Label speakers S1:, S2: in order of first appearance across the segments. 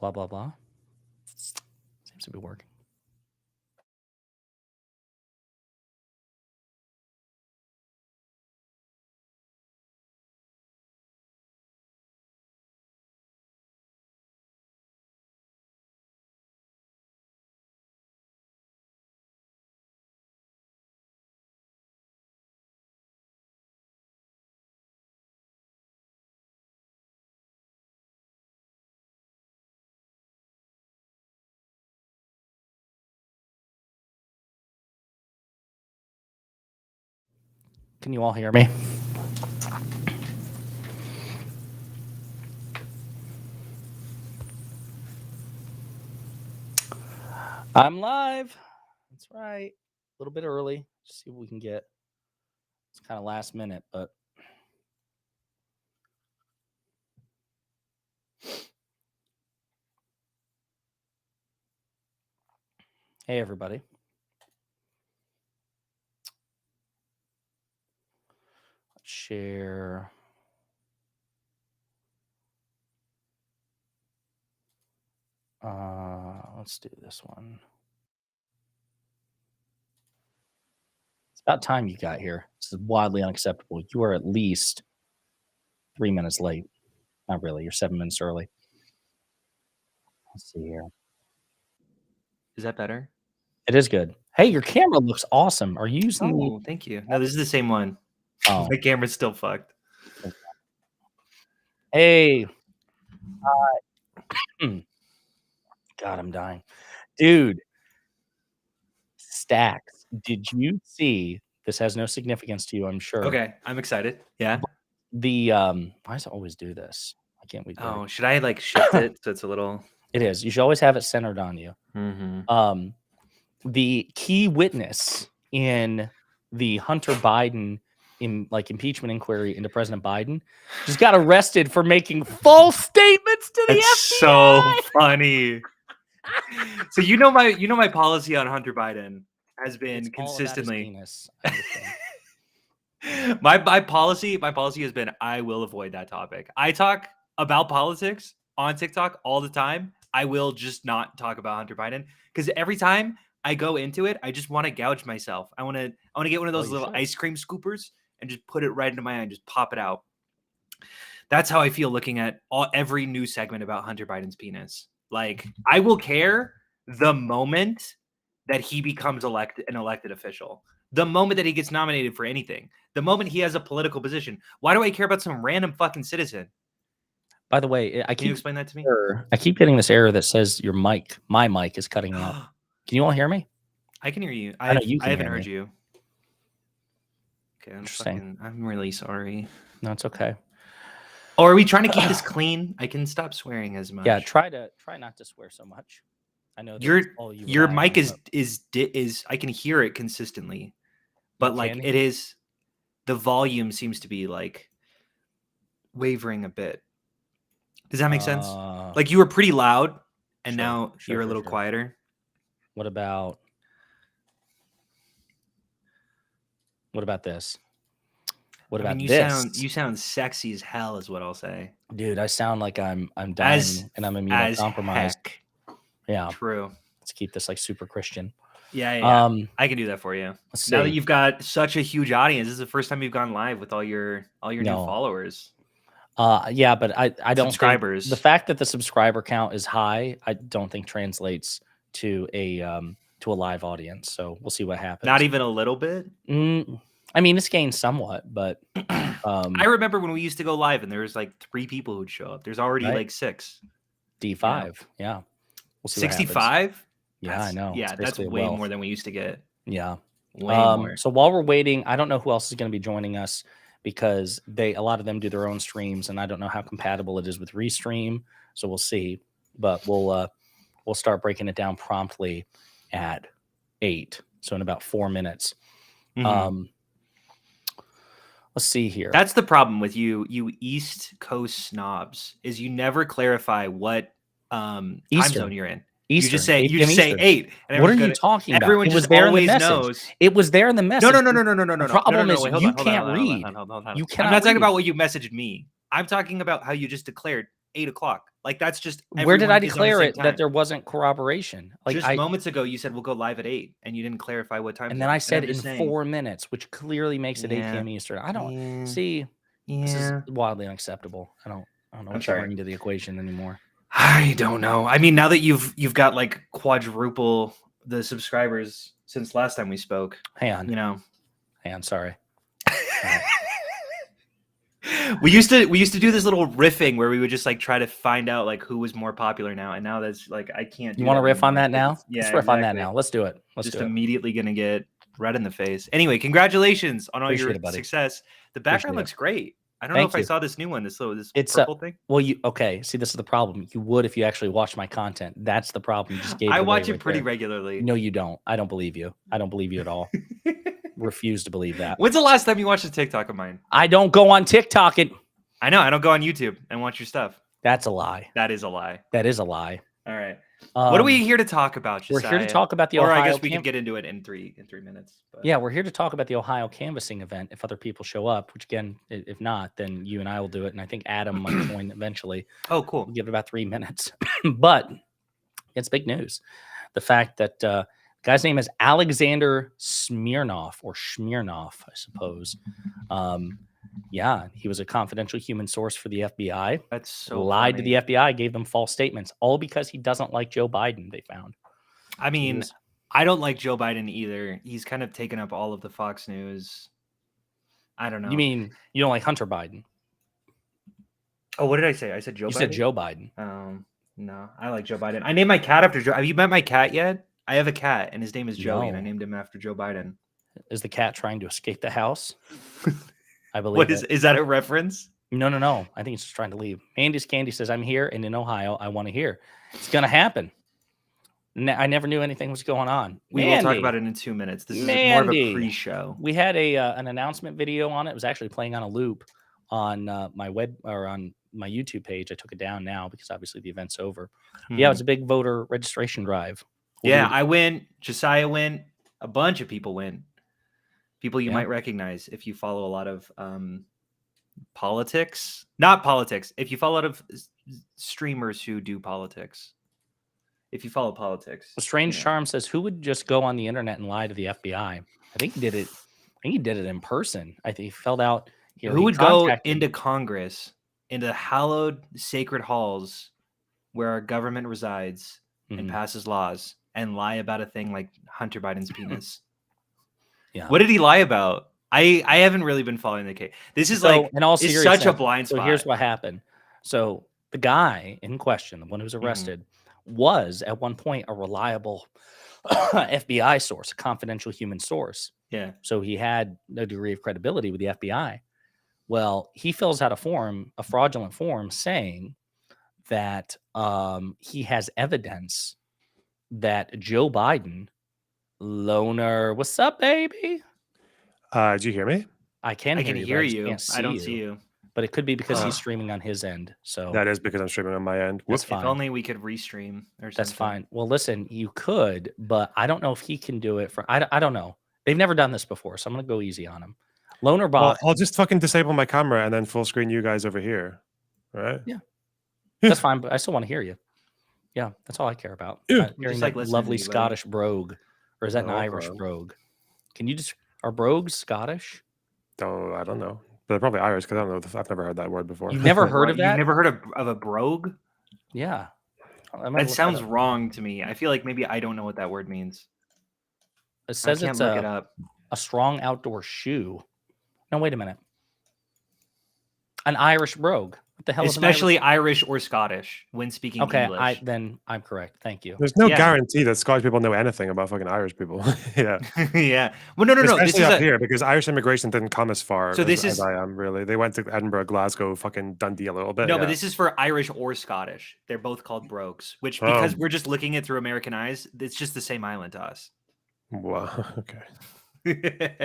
S1: Blah, blah, blah. Seems to be working. Can you all hear me? I'm live. That's right. A little bit early. Just see what we can get. It's kind of last minute, but hey, everybody. Let's share. Let's do this one. It's about time you got here. This is wildly unacceptable. You are at least 3 minutes late. Not really. You're 7 minutes early. Let's see here.
S2: Is that better?
S1: It is good. Hey, your camera looks awesome. Are you using the...
S2: Oh, thank you. No, this is the same one.
S1: Oh,
S2: My camera's still fucked.
S1: hey. God, I'm dying. Dude. Stacks. Did you see? This has no significance to you, I'm sure.
S2: Okay, I'm excited. Yeah.
S1: The why does it always do this? I can't wait.
S2: Oh, should I like shift it so it's a little?
S1: It is. You should always have it centered on you.
S2: Mm-hmm.
S1: The key witness in the Hunter Biden impeachment inquiry into President Biden just got arrested for making false statements to the FBI.
S2: So funny. So you know my policy on Hunter Biden has been consistently. My policy has been I will avoid that topic. I talk about politics on TikTok all the time. I will just not talk about Hunter Biden because every time I go into it, I just want to gouge myself. I want to get one of those little ice cream scoopers and just put it right into my eye and just pop it out. That's how I feel looking at every news segment about Hunter Biden's penis. Like, I will care the moment that he becomes an elected official, the moment that he gets nominated for anything, the moment he has a political position. Why do I care about some random fucking citizen?
S1: By the way,
S2: Can you explain that to me?
S1: I keep getting this error that says my mic is cutting out. Can you all hear me?
S2: I can hear you. I haven't heard you. Okay, I'm really sorry.
S1: No, it's okay.
S2: Oh, are we trying to keep this clean? I can stop swearing as much.
S1: Yeah, try not to swear so much. I know
S2: your mic is I can hear it consistently, but like it is, the volume seems to be like wavering a bit. Does that make sense? Like you were pretty loud, and now you're a little quieter.
S1: What about this? What about this?
S2: You sound sexy as hell, is what I'll say.
S1: Dude, I sound like I'm dying and I'm immunocompromised. Yeah,
S2: true.
S1: Let's keep this like super Christian.
S2: Yeah. I can do that for you. Now that you've got such a huge audience, this is the first time you've gone live with all your new followers.
S1: Yeah, but I don't
S2: subscribers.
S1: The fact that the subscriber count is high, I don't think translates to a live audience. So we'll see what happens.
S2: Not even a little bit.
S1: I mean, it's gained somewhat, but
S2: I remember when we used to go live and there was like 3 people who'd show up. There's already like 6.
S1: D5, yeah. We'll see
S2: 65.
S1: Yeah, I know.
S2: Yeah, that's way more than we used to get.
S1: Yeah,
S2: way more.
S1: So while we're waiting, I don't know who else is going to be joining us because a lot of them do their own streams, and I don't know how compatible it is with Restream. So we'll see, but we'll start breaking it down promptly at 8. So in about 4 minutes.
S2: Mm-hmm.
S1: Let's see here.
S2: That's the problem with you East Coast snobs is you never clarify what time zone you're in.
S1: Eastern.
S2: You just say 8.
S1: And what are you talking about?
S2: Everyone just always knows.
S1: It was there in the message.
S2: No.
S1: The problem is you can't read.
S2: I'm not talking about what you messaged me. I'm talking about how you just declared 8 o'clock. Like that's just
S1: Where did I
S2: everyone is on the
S1: declare
S2: same
S1: it
S2: time.
S1: that there wasn't corroboration? Like
S2: Just
S1: I
S2: moments ago, you said we'll go live at 8, and you didn't clarify what time.
S1: and then I said
S2: I'm
S1: in
S2: just saying.
S1: 4 minutes, which clearly makes it 8
S2: Yeah.
S1: p.m. Eastern. I don't
S2: Yeah.
S1: see. This is
S2: Yeah.
S1: wildly unacceptable. I don't know
S2: I'm
S1: what to
S2: sorry.
S1: bring to the equation anymore.
S2: I don't know. I mean, now that you've got like quadruple the subscribers since last time we spoke,
S1: Hang on.
S2: you know.
S1: Hang on. Sorry.
S2: We used to do this little riffing where we would just like try to find out like who was more popular now, and now that's like I can't.
S1: You want to riff on that
S2: anymore
S1: now?
S2: 'cause yeah,
S1: Let's riff on that
S2: exactly.
S1: now. Let's do it. Let's
S2: Just
S1: do it.
S2: immediately gonna get red in the face. Anyway, congratulations on all
S1: Appreciate
S2: your
S1: it, buddy.
S2: success. The background
S1: Appreciate it.
S2: looks great. I don't know
S1: Thank
S2: if I
S1: you.
S2: saw this new one, this
S1: It's
S2: purple thing.
S1: well, you okay? See, this is the problem. You would if you actually watched my content. That's the problem. You just gave.
S2: I
S1: away
S2: watch it
S1: right
S2: pretty
S1: there.
S2: regularly.
S1: No, you don't. I don't believe you. I don't believe you at all. Refuse to believe that.
S2: When's the last time you watched a TikTok of mine?
S1: I don't go on TikTok.
S2: I know. I don't go on YouTube and watch your stuff.
S1: That's a lie.
S2: That is a lie.
S1: That is a lie.
S2: All right. What are we here to talk about?
S1: We're here to
S2: Josiah?
S1: talk about the
S2: Or
S1: Ohio.
S2: I guess we could get into it in three minutes. But.
S1: Yeah, we're here to talk about the Ohio canvassing event. If other people show up, which again, if not, then you and I will do it, and I think Adam might join eventually.
S2: Oh, cool.
S1: We'll give it about 3 minutes, but it's big news. The fact that the guy's name is Alexander Smirnov, or Smirnov, I suppose. Yeah, he was a confidential human source for the FBI.
S2: That's so
S1: lied
S2: funny.
S1: to the FBI, gave them false statements, all because he doesn't like Joe Biden. They found.
S2: I mean, I don't like Joe Biden either. He's kind of taken up all of the Fox News. I don't know.
S1: You mean you don't like Hunter Biden?
S2: Oh, what did I say? I said Joe
S1: You
S2: Biden.
S1: said Joe Biden.
S2: No, I like Joe Biden. I named my cat after Joe. Have you met my cat yet? I have a cat, and his name is Joey, and I
S1: No.
S2: named him after Joe Biden.
S1: Is the cat trying to escape the house? I believe.
S2: What
S1: it.
S2: is that a reference?
S1: No. I think it's just trying to leave. Mandy's Candy says, I'm here and in Ohio. I want to hear. It's going to happen. I never knew anything was going on.
S2: We will talk about it in 2 minutes. This is more of a pre-show.
S1: We had an announcement video on it. It was actually playing on a loop on my web or on my YouTube page. I took it down now because obviously the event's over. Yeah, it was a big voter registration drive.
S2: Yeah, I win. Josiah win. A bunch of people win. People you might recognize if you follow a lot of politics. Not politics. If you follow a lot of streamers who do politics. If you follow politics.
S1: Strange Charm says, who would just go on the internet and lie to the FBI? I think he did it. In person. I think he filled out.
S2: Who would go into Congress, into the hallowed sacred halls where our government resides and passes laws and lie about a thing like Hunter Biden's penis?
S1: Yeah.
S2: What did he lie about? I haven't really been following the case. This is
S1: in all
S2: it's such a blind spot.
S1: So here's what happened. So the guy in question, the one who was arrested, was at one point a reliable FBI source, a confidential human source.
S2: Yeah.
S1: So he had no degree of credibility with the FBI. Well, he fills out a fraudulent form saying that he has evidence that Joe Biden, loner, what's up, baby?
S3: Did you hear me?
S1: I can
S2: hear you. I don't see you.
S1: But it could be because he's streaming on his end. So
S3: that is because I'm streaming on my end.
S1: That's fine.
S2: If only we could restream or something.
S1: That's fine. Well, listen, you could, but I don't know if he can do it for. I don't know. They've never done this before, so I'm gonna go easy on him. Loner bot.
S3: I'll just fucking disable my camera and then full screen you guys over here. All right?
S1: Yeah. That's fine, but I still want to hear you. Yeah, that's all I care about. Hearing
S2: like
S1: that lovely Scottish brogue, or is that an Irish brogue? Can you just are brogues Scottish?
S3: Oh, I don't know. But they're probably Irish because I don't know. I've never heard that word before.
S1: You've never heard of that?
S2: You've never heard of a brogue?
S1: Yeah.
S2: That sounds wrong to me. I feel like maybe I don't know what that word means.
S1: It says it's a strong outdoor shoe. No, wait a minute. An Irish brogue. What the hell
S2: Especially Irish or Scottish when speaking English.
S1: Then I'm correct. Thank you.
S3: There's no guarantee that Scottish people know anything about fucking Irish people. Yeah.
S2: Yeah. Well, no.
S3: Especially
S2: this is
S3: up here because Irish immigration didn't come as far
S2: as
S3: I am, really. They went to Edinburgh, Glasgow, fucking Dundee a little bit.
S2: No, but this is for Irish or Scottish. They're both called brogues, which because we're just looking at through American eyes, it's just the same island to us.
S3: Wow. Okay.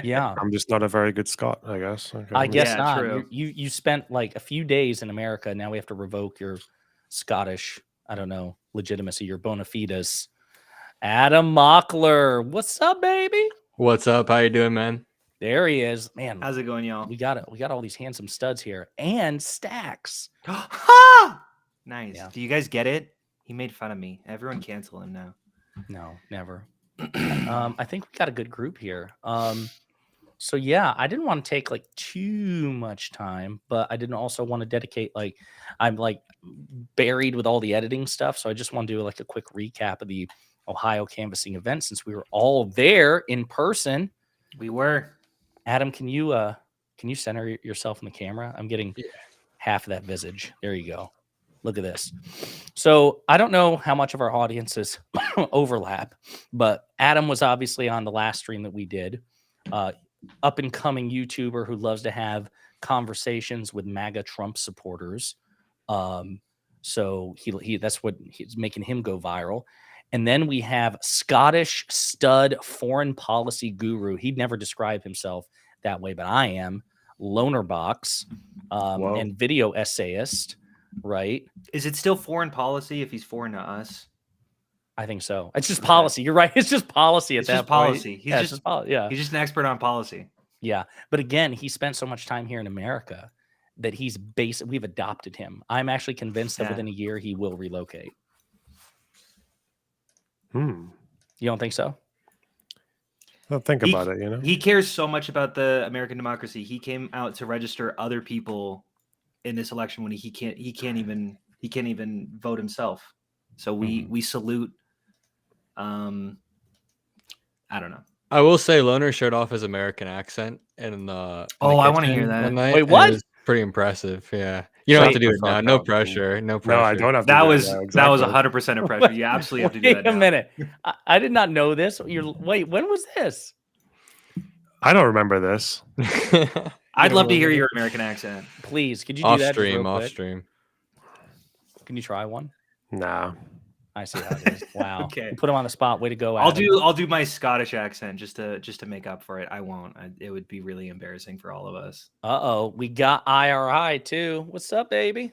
S1: Yeah,
S3: I'm just not a very good Scot, I guess. Okay.
S1: I guess not. True. You spent like a few days in America. Now we have to revoke your Scottish, I don't know, legitimacy, your bona fides. Adam Mockler, what's up, baby?
S4: What's up? How you doing, man?
S1: There he is, man.
S2: How's it going, y'all?
S1: We got all these handsome studs here and Stacks.
S2: Nice.
S1: Yeah.
S2: Do you guys get it? He made fun of me. Everyone cancel him now.
S1: No, never. I think we got a good group here. So yeah, I didn't want to take like too much time, but I didn't also want to dedicate like I'm like buried with all the editing stuff. So I just want to do like a quick recap of the Ohio canvassing event since we were all there in person.
S2: We were.
S1: Adam, can you center yourself in the camera? I'm getting half of that visage. There you go. Look at this. So I don't know how much of our audiences overlap, but Adam was obviously on the last stream that we did. Up and coming YouTuber who loves to have conversations with MAGA Trump supporters. So he that's what he's making him go viral. And then we have Scottish stud foreign policy guru. He'd never describe himself that way, but I am. Lonerbox and video essayist, right?
S2: Is it still foreign policy if he's foreign to us?
S1: I think so. It's just policy. You're right. It's just policy at
S2: It's
S1: that
S2: just
S1: point.
S2: policy. He's just
S1: yeah.
S2: He's just an expert on policy.
S1: Yeah. But again, he spent so much time here in America that we've adopted him. I'm actually convinced that within a year he will relocate. You don't think so?
S3: Well, think about it, you know.
S2: He cares so much about the American democracy. He came out to register other people in this election when he can't even vote himself. So we salute. I don't know.
S4: I will say Loner showed off his American accent in the.
S2: I want to hear that.
S1: Wait, what?
S4: It was pretty impressive. Yeah, you don't have to do it now. No pressure. No pressure.
S3: No, I don't have to.
S2: That
S3: do
S2: was
S3: it now,
S2: that was
S3: exactly.
S2: 100% of pressure. You absolutely have to do that.
S1: Wait a
S2: now.
S1: minute. I did not know this. Wait, when was this?
S3: I don't remember this.
S2: I'd love to hear your American accent.
S1: Please, could you do
S4: off
S1: that?
S4: stream.
S1: Real
S4: Off
S1: quick?
S4: stream.
S1: Can you try one?
S3: Nah.
S1: I see how it is. Wow.
S2: Okay.
S1: You put him on the spot. Way to go.
S2: I'll
S1: Adam.
S2: do my Scottish accent just to make up for it. I won't. It would be really embarrassing for all of us.
S1: Uh-oh. We got IRI too. What's up, baby?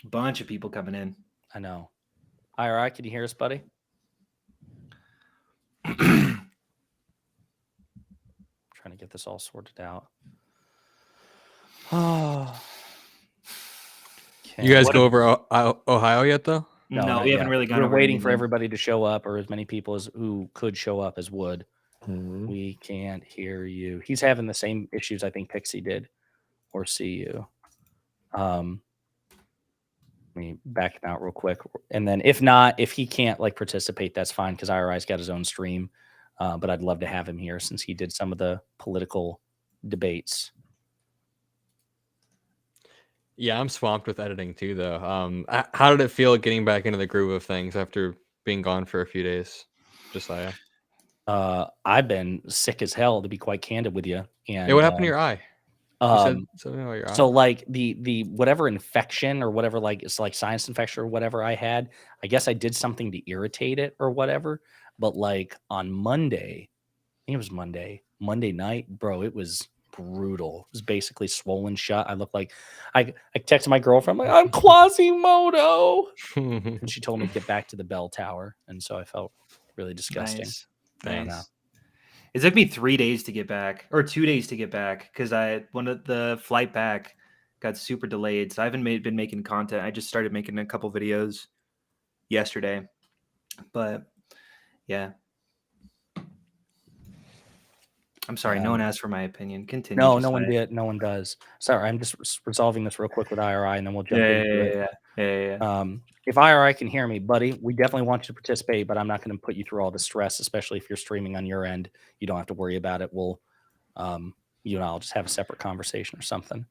S2: Bunch of people coming in.
S1: I know. IRI, can you hear us, buddy? Trying to get this all sorted out. Oh.
S4: You guys go over Ohio yet, though?
S2: No,
S1: not
S2: we
S1: yet.
S2: haven't really gone
S1: We're
S2: over
S1: waiting for
S2: anything.
S1: everybody to show up, or as many people as who could show up as would.
S3: Mhm.
S1: We can't hear you. He's having the same issues I think Pixie did, or see you. Let me back him out real quick, and then if he can't like participate, that's fine because IRI's got his own stream. But I'd love to have him here since he did some of the political debates.
S4: Yeah, I'm swamped with editing too, though. How did it feel getting back into the groove of things after being gone for a few days? Josiah.
S1: I've been sick as hell, to be quite candid with you. And
S4: Hey, what happened to your eye? You said something about your eye.
S1: So like the whatever infection or whatever, like it's like sinus infection or whatever I had, I guess I did something to irritate it or whatever. But like on Monday, I think it was Monday night, bro, it was brutal. It was basically swollen shut. I looked like I texted my girlfriend, I'm like, I'm Quasimodo. And she told me to get back to the bell tower. And so I felt really disgusting.
S2: Nice.
S1: I don't know.
S2: Nice. It took me 3 days to get back, or 2 days to get back, because one of the flight back got super delayed. So I haven't been making content. I just started making a couple videos yesterday, but yeah. I'm sorry, no one asked for my opinion. Continue.
S1: No,
S2: just
S1: no one
S2: like-
S1: did. No one does. Sorry, I'm just resolving this real quick with IRI, and then we'll jump into it.
S2: Yeah.
S1: If IRI can hear me, buddy, we definitely want you to participate, but I'm not going to put you through all the stress, especially if you're streaming on your end. You don't have to worry about it. We'll, you and I'll just have a separate conversation or something.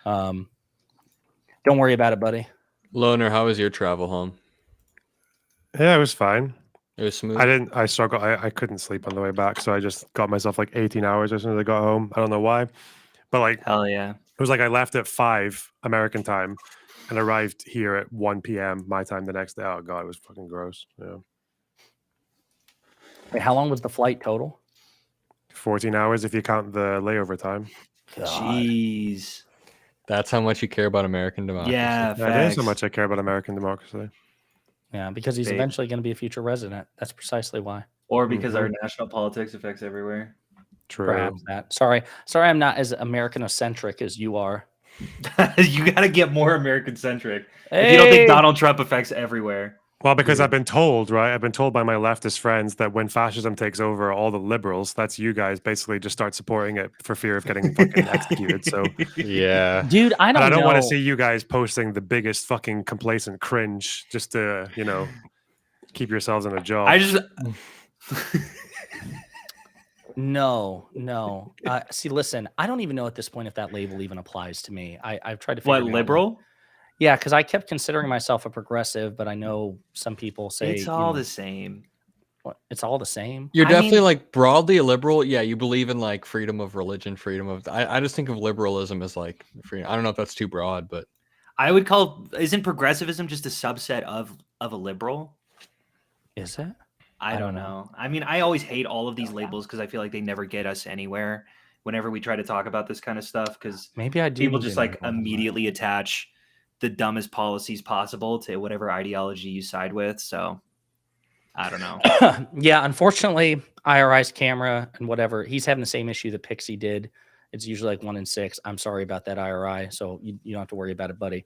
S1: Don't worry about it, buddy.
S4: Loner, how was your travel home?
S3: Yeah, it was fine.
S4: It was smooth.
S3: I struggled. I couldn't sleep on the way back, so I just got myself like 18 hours as soon as I got home. I don't know why, but like
S2: Hell yeah.
S3: it was like I left at 5 American time and arrived here at 1 p.m. my time the next day. Oh god, it was fucking gross. Yeah,
S1: Wait, how long was the flight total?
S3: 14 hours if you count the layover time.
S1: God.
S2: Jeez.
S4: That's how much you care about American democracy.
S2: Yeah,
S3: That is how
S2: facts.
S3: much I care about American democracy.
S1: Yeah, because he's
S2: Big.
S1: eventually going to be a future resident. That's precisely why.
S2: Or because our national politics affects everywhere.
S3: True.
S1: Perhaps that. Sorry, I'm not as Americanocentric as you are.
S2: You got to get more American centric. If you don't think
S1: Hey!
S2: Donald Trump affects everywhere.
S3: Well, because
S2: Dude.
S3: I've been told, right? I've been told by my leftist friends that when fascism takes over, all the liberals, that's you guys, basically just start supporting it for fear of getting fucking executed. So,
S4: Yeah.
S1: Dude, I
S3: and I
S1: don't
S3: don't want to
S1: know.
S3: see you guys posting the biggest fucking complacent cringe just to, keep yourselves in a job.
S2: I just
S1: No. See, listen, I don't even know at this point if that label even applies to me. I've tried to figure
S2: what
S1: it out.
S2: liberal?
S1: Yeah, because I kept considering myself a progressive, but I know some people say
S2: It's all the same.
S1: it's all the same.
S4: You're
S1: I
S4: definitely
S1: mean,
S4: like broadly a liberal. Yeah, you believe in like freedom of religion, freedom of. I just think of liberalism as like freedom. I don't know if that's too broad, but
S2: I would call isn't progressivism just a subset of a liberal?
S1: is it?
S2: I don't know. I mean, I always hate all of these labels because I feel like they never get us anywhere whenever we try to talk about this kind of stuff because
S1: Maybe I do.
S2: people
S1: need
S2: just
S1: to
S2: like
S1: know more.
S2: immediately attach the dumbest policies possible to whatever ideology you side with. So I don't know.
S1: Yeah, unfortunately, IRI's camera and whatever, he's having the same issue that Pixie did. It's usually like 1 in 6. I'm sorry about that, IRI. So you don't have to worry about it, buddy.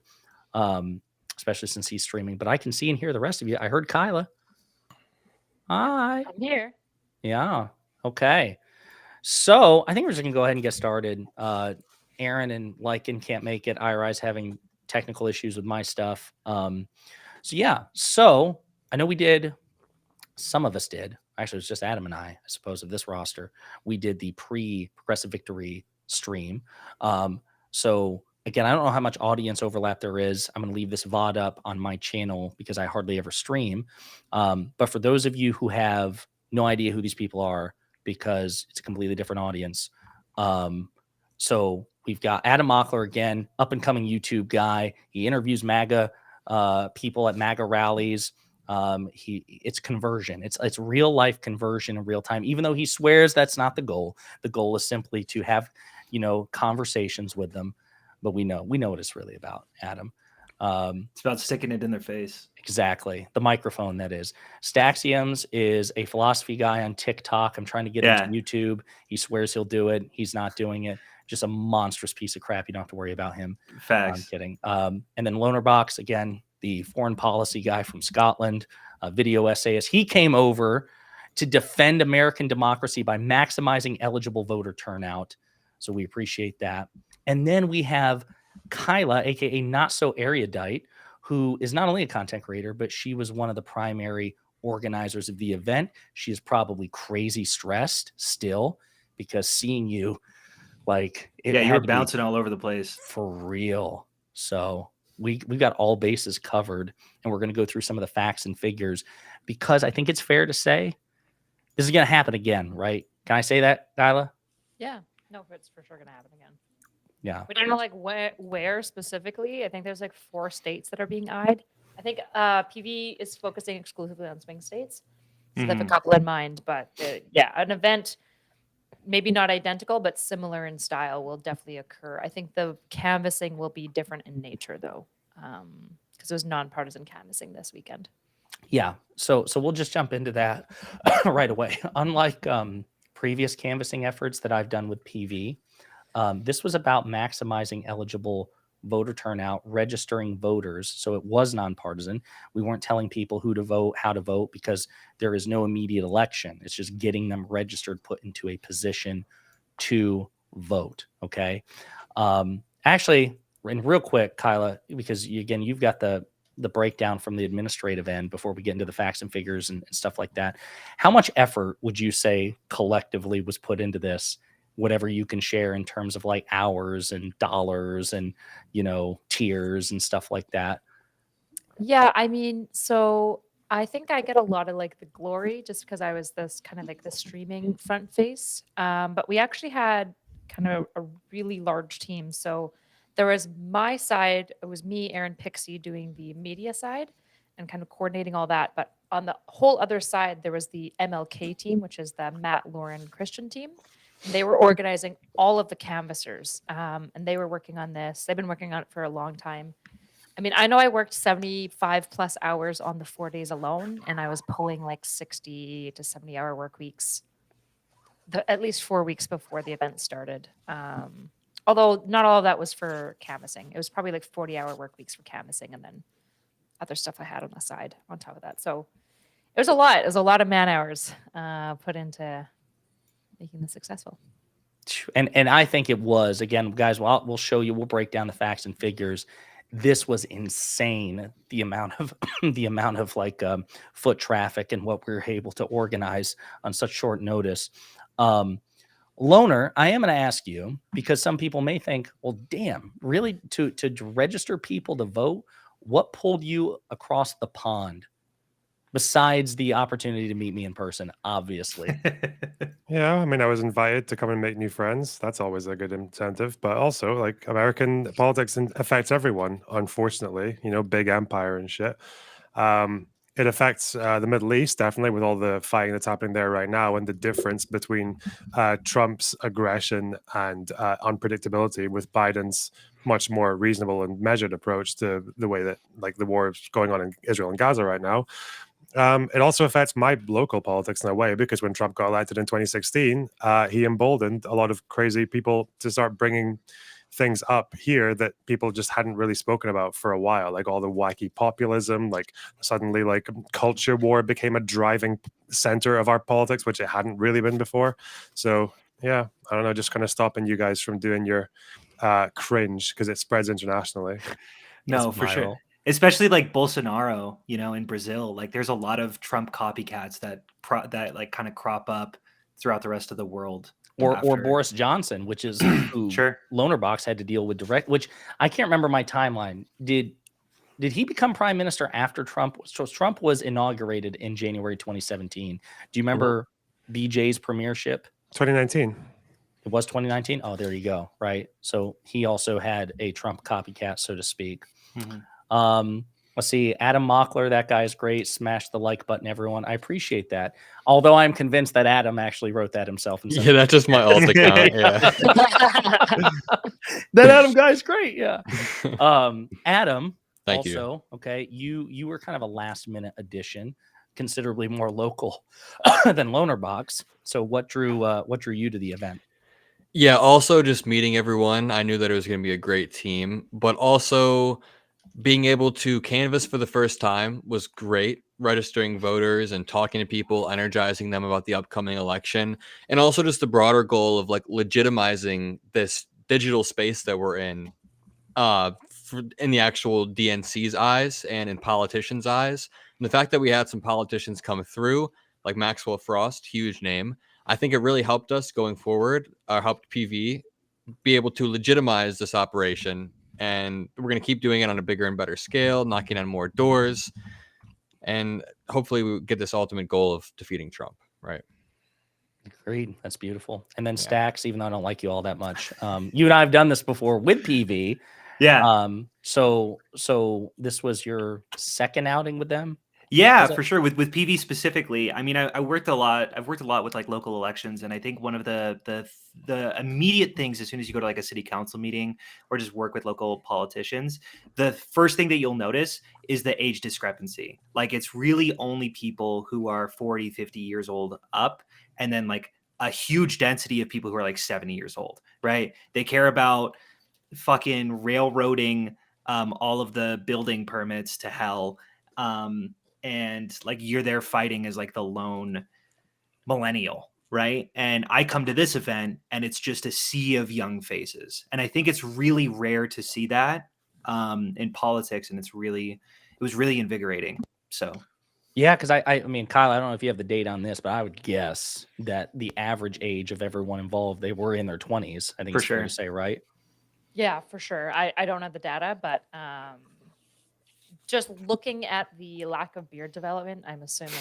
S1: Especially since he's streaming. But I can see and hear the rest of you. I heard Kyla. Hi.
S5: I'm here.
S1: Yeah. Okay. So I think we're just gonna go ahead and get started. Aaron and Lycan can't make it. IRI's having technical issues with my stuff. So yeah. So I know we did. Some of us did. Actually, it was just Adam and I suppose, of this roster. We did the pre-Progressive Victory stream. So again, I don't know how much audience overlap there is. I'm going to leave this VOD up on my channel because I hardly ever stream. But for those of you who have no idea who these people are, because it's a completely different audience. So we've got Adam Mockler, again, up and coming YouTube guy. He interviews MAGA people at MAGA rallies. It's conversion. It's real life conversion in real time. Even though he swears that's not the goal. The goal is simply to have, conversations with them. But we know what it's really about, Adam.
S2: It's about sticking it in their face.
S1: Exactly. The microphone, that is. Staxiums is a philosophy guy on TikTok. I'm trying to get him to YouTube. He swears he'll do it. He's not doing it. Just a monstrous piece of crap. You don't have to worry about him.
S2: Facts.
S1: I'm kidding. And then Lonerbox, again, the foreign policy guy from Scotland, a video essayist. He came over to defend American democracy by maximizing eligible voter turnout. So we appreciate that. And then we have Kyla, aka Not So Erudite, who is not only a content creator, but she was one of the primary organizers of the event. She is probably crazy stressed still because seeing you, like,
S2: you were bouncing all over the place
S1: for real. So we've got all bases covered, and we're going to go through some of the facts and figures because I think it's fair to say this is going to happen again, right? Can I say that, Kyla?
S5: Yeah. No, it's for sure going to happen again.
S1: Yeah.
S5: We don't know like where specifically. I think there's like 4 states that are being eyed. I think PV is focusing exclusively on swing states. So they have a couple in mind, but an event maybe not identical, but similar in style will definitely occur. I think the canvassing will be different in nature though, because it was nonpartisan canvassing this weekend.
S1: Yeah. So we'll just jump into that right away. Unlike previous canvassing efforts that I've done with PV, this was about maximizing eligible voter turnout, registering voters. So it was nonpartisan. We weren't telling people who to vote, how to vote, because there is no immediate election. It's just getting them registered, put into a position to vote. Okay. Actually, and real quick, Kyla, because you've got the breakdown from the administrative end before we get into the facts and figures and stuff like that. How much effort would you say collectively was put into this? Whatever you can share in terms of like hours and dollars and, tiers and stuff like that.
S5: Yeah. I mean, so I think I get a lot of like the glory just because I was this kind of like the streaming front face. But we actually had kind of a really large team. So there was my side, it was me, Aaron Pixie, doing the media side and kind of coordinating all that. But on the whole other side, there was the MLK team, which is the Matt, Lauren, Christian team. And they were organizing all of the canvassers, and they were working on this. They've been working on it for a long time. I mean, I know I worked 75 plus hours on the 4 days alone, and I was pulling like 60 to 70 hour work weeks, at least 4 weeks before the event started. Although not all of that was for canvassing. It was probably like 40-hour work weeks for canvassing and then other stuff I had on the side on top of that. So it was a lot. It was a lot of man hours put into making this successful.
S1: And I think it was, again, guys, we'll show you, we'll break down the facts and figures. This was insane, the amount of like foot traffic and what we were able to organize on such short notice. Loner, I am going to ask you, because some people may think, well, damn, really, to register people to vote, what pulled you across the pond besides the opportunity to meet me in person, obviously?
S3: Yeah, I mean, I was invited to come and make new friends. That's always a good incentive. But also, like, American politics affects everyone, unfortunately, big empire and shit. It affects the Middle East, definitely, with all the fighting that's happening there right now, and the difference between Trump's aggression and unpredictability with Biden's much more reasonable and measured approach to the way that, like, the war is going on in Israel and Gaza right now. It also affects my local politics in a way, because when Trump got elected in 2016, he emboldened a lot of crazy people to start bringing things up here that people just hadn't really spoken about for a while, like all the wacky populism, like suddenly like culture war became a driving center of our politics, which it hadn't really been before. So yeah, I don't know, just kind of stopping you guys from doing your cringe, because it spreads internationally.
S2: No,
S1: It's
S2: for sure.
S1: viral.
S2: Especially like Bolsonaro, in Brazil, like there's a lot of Trump copycats that like kind of crop up throughout the rest of the world.
S1: Or
S2: after.
S1: Boris Johnson, which is who
S2: Sure.
S1: Lonerbox had to deal with direct, which I can't remember my timeline. Did he become prime minister after Trump? So Trump was inaugurated in January 2017. Do you remember BJ's premiership?
S3: 2019.
S1: It was 2019. Oh, there you go. Right. So he also had a Trump copycat, so to speak.
S2: Mhm.
S1: Let's see. Adam Mockler, that guy's great. Smash the like button, everyone. I appreciate that. Although I'm convinced that Adam actually wrote that himself. And
S4: Yeah, that's just my alt account. Yeah.
S1: That Adam guy's great. Yeah. Adam.
S4: Thank you.
S1: Also, okay, you were kind of a last minute addition, considerably more local than Lonerbox. So what drew you to the event?
S4: Yeah, also just meeting everyone. I knew that it was going to be a great team, but also being able to canvass for the first time was great. Registering voters and talking to people, energizing them about the upcoming election, and also just the broader goal of like legitimizing this digital space that we're in the actual DNC's eyes and in politicians' eyes. And the fact that we had some politicians come through, like Maxwell Frost, huge name, I think it really helped us going forward, helped PV be able to legitimize this operation. And we're going to keep doing it on a bigger and better scale, knocking on more doors. And hopefully we get this ultimate goal of defeating Trump, right?
S1: Agreed. That's beautiful. And then Stacks, even though I don't like you all that much, you and I have done this before with PV.
S2: Yeah.
S1: So this was your second outing with them?
S2: Yeah,
S1: Is it-
S2: for sure. With PV specifically, I mean, I worked a lot. I've worked a lot with like local elections, and I think one of the immediate things as soon as you go to like a city council meeting or just work with local politicians, the first thing that you'll notice is the age discrepancy. Like it's really only people who are 40, 50 years old up, and then like a huge density of people who are like 70 years old, right? They care about fucking railroading all of the building permits to hell. And like you're there fighting as like the lone millennial, right? And I come to this event and it's just a sea of young faces. And I think it's really rare to see that in politics, and it was really invigorating. So
S1: Yeah, because I mean, Kyle, I don't know if you have the data on this, but I would guess that the average age of everyone involved, they were in their 20s. I think
S2: For
S1: it's fair
S2: sure.
S1: to say, right?
S5: Yeah, for sure. I don't have the data, but just looking at the lack of beard development, I'm assuming.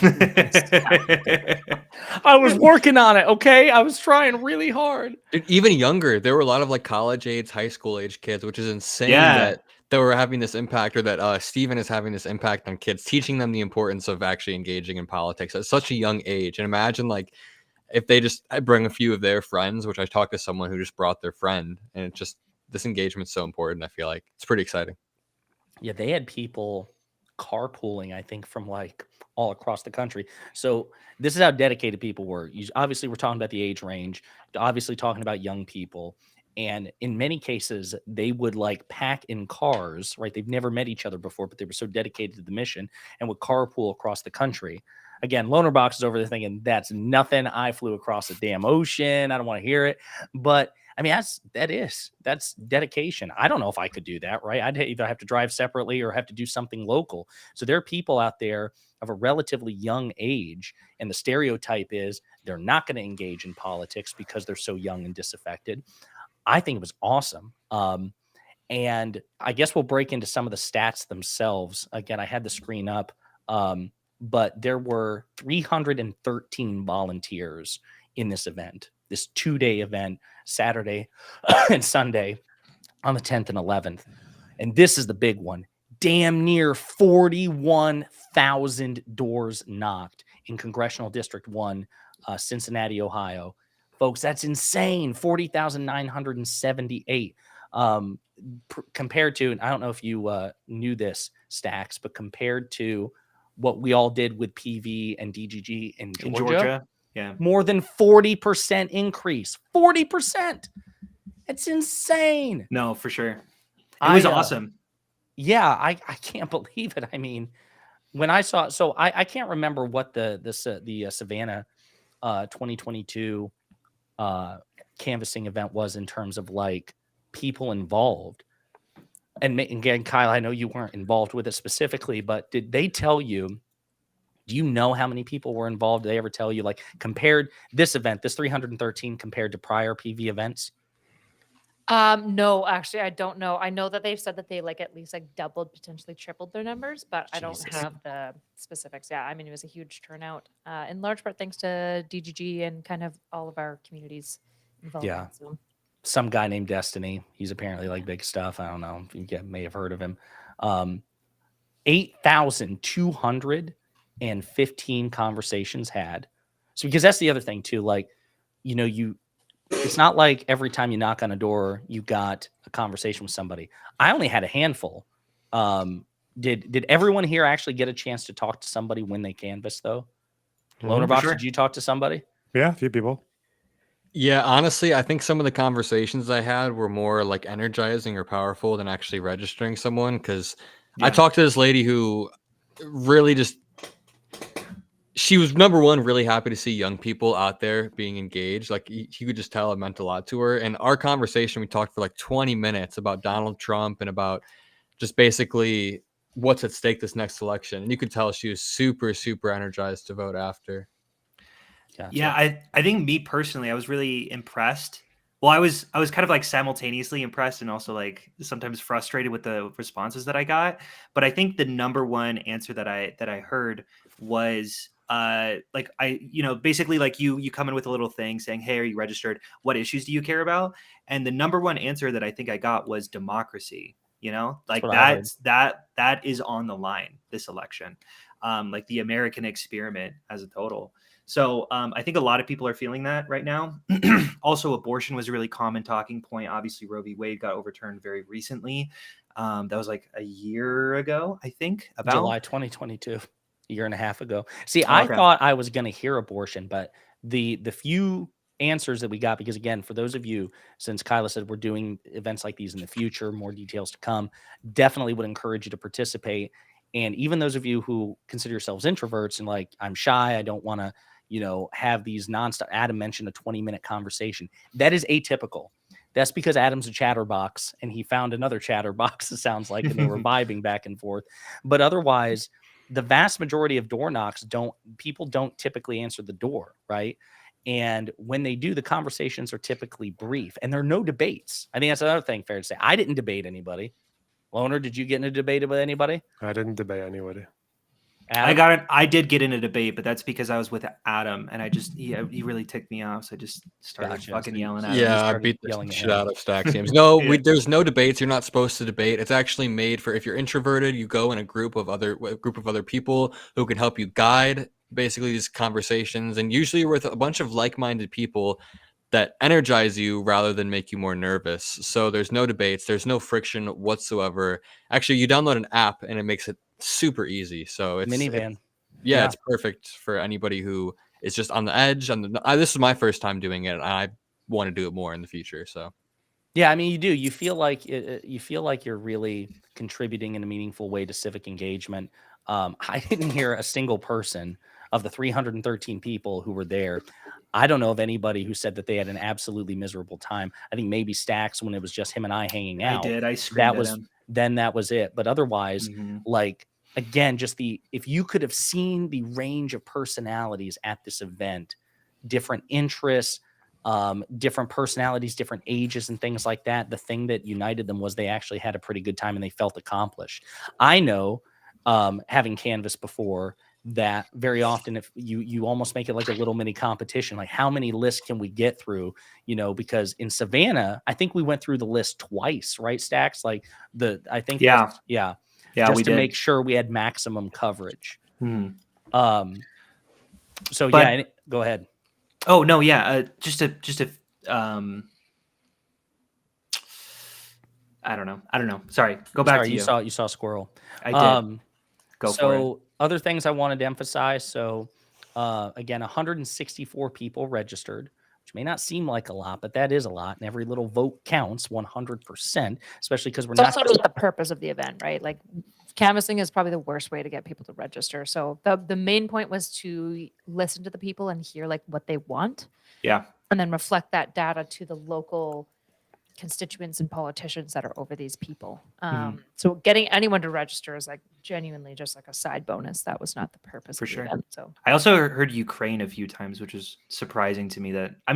S1: I was working on it, okay? I was trying really hard.
S4: Dude, even younger, there were a lot of like college age, high school age kids, which is insane
S2: Yeah.
S4: that we're having this impact, or that Steven is having this impact on kids, teaching them the importance of actually engaging in politics at such a young age. And imagine like if they just bring a few of their friends, which I talked to someone who just brought their friend, and it's just this engagement's so important. I feel like it's pretty exciting.
S1: Yeah, they had people carpooling, I think, from like all across the country. So this is how dedicated people were. Obviously, we're talking about the age range, obviously talking about young people. And in many cases, they would like pack in cars, right? They've never met each other before, but they were so dedicated to the mission and would carpool across the country. Again, Loner Box is over there thinking that's nothing. I flew across the damn ocean. I don't want to hear it. But I mean, that's dedication. I don't know if I could do that, right? I'd either have to drive separately or have to do something local. So there are people out there of a relatively young age, and the stereotype is they're not going to engage in politics because they're so young and disaffected. I think it was awesome. And I guess we'll break into some of the stats themselves. Again, I had the screen up, but there were 313 volunteers in this event, this 2-day event, Saturday and Sunday on the 10th and 11th. And this is the big one. Damn near 41,000 doors knocked in Congressional District 1, Cincinnati, Ohio. Folks, that's insane. 40,978. Compared to, and I don't know if you knew this, Stacks, but compared to what we all did with PV and DGG in Georgia,
S2: yeah,
S1: more than 40% increase. 40%. It's insane.
S2: no, for sure. It was
S1: I,
S2: awesome.
S1: Yeah, I can't believe it. I mean, when I saw, so I can't remember what the Savannah 2022 canvassing event was in terms of like people involved. And again, Kyle, I know you weren't involved with it specifically, but did they tell you, do you know how many people were involved? Did they ever tell you, like, compared this event, this 313 compared to prior PV events?
S5: No, actually, I don't know. I know that they've said that they like at least like doubled, potentially tripled their numbers, but I don't
S1: Jesus.
S5: have the specifics. Yeah, I mean, it was a huge turnout, in large part thanks to DGG and kind of all of our communities involved.
S1: Yeah.
S5: So.
S1: Some guy named Destiny. He's apparently like big stuff. I don't know if you may have heard of him. 8,215 conversations had. So because that's the other thing too. Like, you know, it's not like every time you knock on a door, you got a conversation with somebody. I only had a handful. Did everyone here actually get a chance to talk to somebody when they canvassed though? Loner Box,
S2: sure.
S1: did you talk to somebody?
S3: Yeah, a few people.
S4: Yeah, honestly, I think some of the conversations I had were more like energizing or powerful than actually registering someone. Because I
S2: Yeah.
S4: talked to this lady who really just, she was number one, really happy to see young people out there being engaged. Like you could just tell it meant a lot to her. And our conversation, we talked for like 20 minutes about Donald Trump and about just basically what's at stake this next election. And you could tell she was super, super energized to vote after.
S1: Gotcha.
S2: Yeah, I think me personally, I was really impressed. Well, I was kind of like simultaneously impressed and also like sometimes frustrated with the responses that I got. But I think the number one answer that I heard was like basically like you come in with a little thing saying, "Hey, are you registered? What issues do you care about?" And the number one answer that I think I got was democracy. You know, like
S1: what I heard.
S2: that is on the line this election. Like the American experiment as a total. So I think a lot of people are feeling that right now. Also, abortion was a really common talking point. Obviously, Roe v. Wade got overturned very recently. That was like a year ago, I think. About
S1: July 2022, a year and a half ago. See, I
S2: okay.
S1: thought I was going to hear abortion, but the few answers that we got, because again, for those of you, since Kyla said we're doing events like these in the future, more details to come, definitely would encourage you to participate. And even those of you who consider yourselves introverts and like, I'm shy, I don't want to, have these nonstop. Adam mentioned a 20-minute conversation. That is atypical. That's because Adam's a chatterbox and he found another chatterbox, it sounds like, and they were vibing back and forth. But otherwise, the vast majority of door knocks people don't typically answer the door, right? And when they do, the conversations are typically brief and there are no debates. I think that's another thing fair to say. I didn't debate anybody. Loner, did you get in a debate with anybody?
S3: I didn't debate anybody.
S1: Adam?
S2: I did get in a debate, but that's because I was with Adam and he really ticked me off. So I just started
S1: Gotcha.
S2: fucking
S1: So you-
S2: yelling at him.
S4: Yeah, I
S1: started
S4: beat the
S1: yelling at
S4: shit
S1: him.
S4: out of Stacks games. No,
S2: Yeah.
S4: there's no debates. You're not supposed to debate. It's actually made for if you're introverted, you go in a group of other people who can help you guide basically these conversations, and usually you're with a bunch of like-minded people that energize you rather than make you more nervous. So there's no debates, there's no friction whatsoever. Actually, you download an app and it makes it super easy. So it's
S1: Minivan.
S4: yeah, it's perfect for anybody who is just on the edge. This is my first time doing it, and I want to do it more in the future. So
S1: Yeah, I mean, you do. You feel like you feel like you're really contributing in a meaningful way to civic engagement. I didn't hear a single person of the 313 people who were there. I don't know of anybody who said that they had an absolutely miserable time. I think maybe Stacks when it was just him and I hanging
S2: I
S1: out.
S2: did. I screamed
S1: That
S2: at
S1: was
S2: him.
S1: that was it. But otherwise,
S2: Mhm.
S1: like again, just the if you could have seen the range of personalities at this event, different interests, different personalities, different ages, and things like that. The thing that united them was they actually had a pretty good time and they felt accomplished. I know, having canvassed before, that very often if you almost make it like a little mini competition, like how many lists can we get through, because in Savannah I think we went through the list twice, right, Stacks? Like I think
S2: Yeah.
S1: yeah,
S2: Yeah,
S1: just
S2: we
S1: to
S2: did.
S1: make sure we had maximum coverage.
S2: Mhm.
S1: So
S2: But-
S1: yeah, go ahead.
S2: Oh no, yeah. Just to I don't know. Sorry. Go back
S1: Sorry,
S2: to
S1: you saw Squirrel.
S2: I did. Go for it.
S1: So other things I wanted to emphasize. So again, 164 people registered, which may not seem like a lot, but that is a lot. And every little vote counts 100%, especially because we're
S5: It's
S1: not.
S5: also not the purpose of the event, right? Like canvassing is probably the worst way to get people to register. So the main point was to listen to the people and hear like what they want,
S2: Yeah.
S5: and then reflect that data to the local constituents and politicians that are over these people. So getting anyone to register is like genuinely just like a side bonus. That was not the purpose
S2: For
S5: of the
S2: sure.
S5: event. So
S2: I also heard Ukraine a few times, which is surprising to me.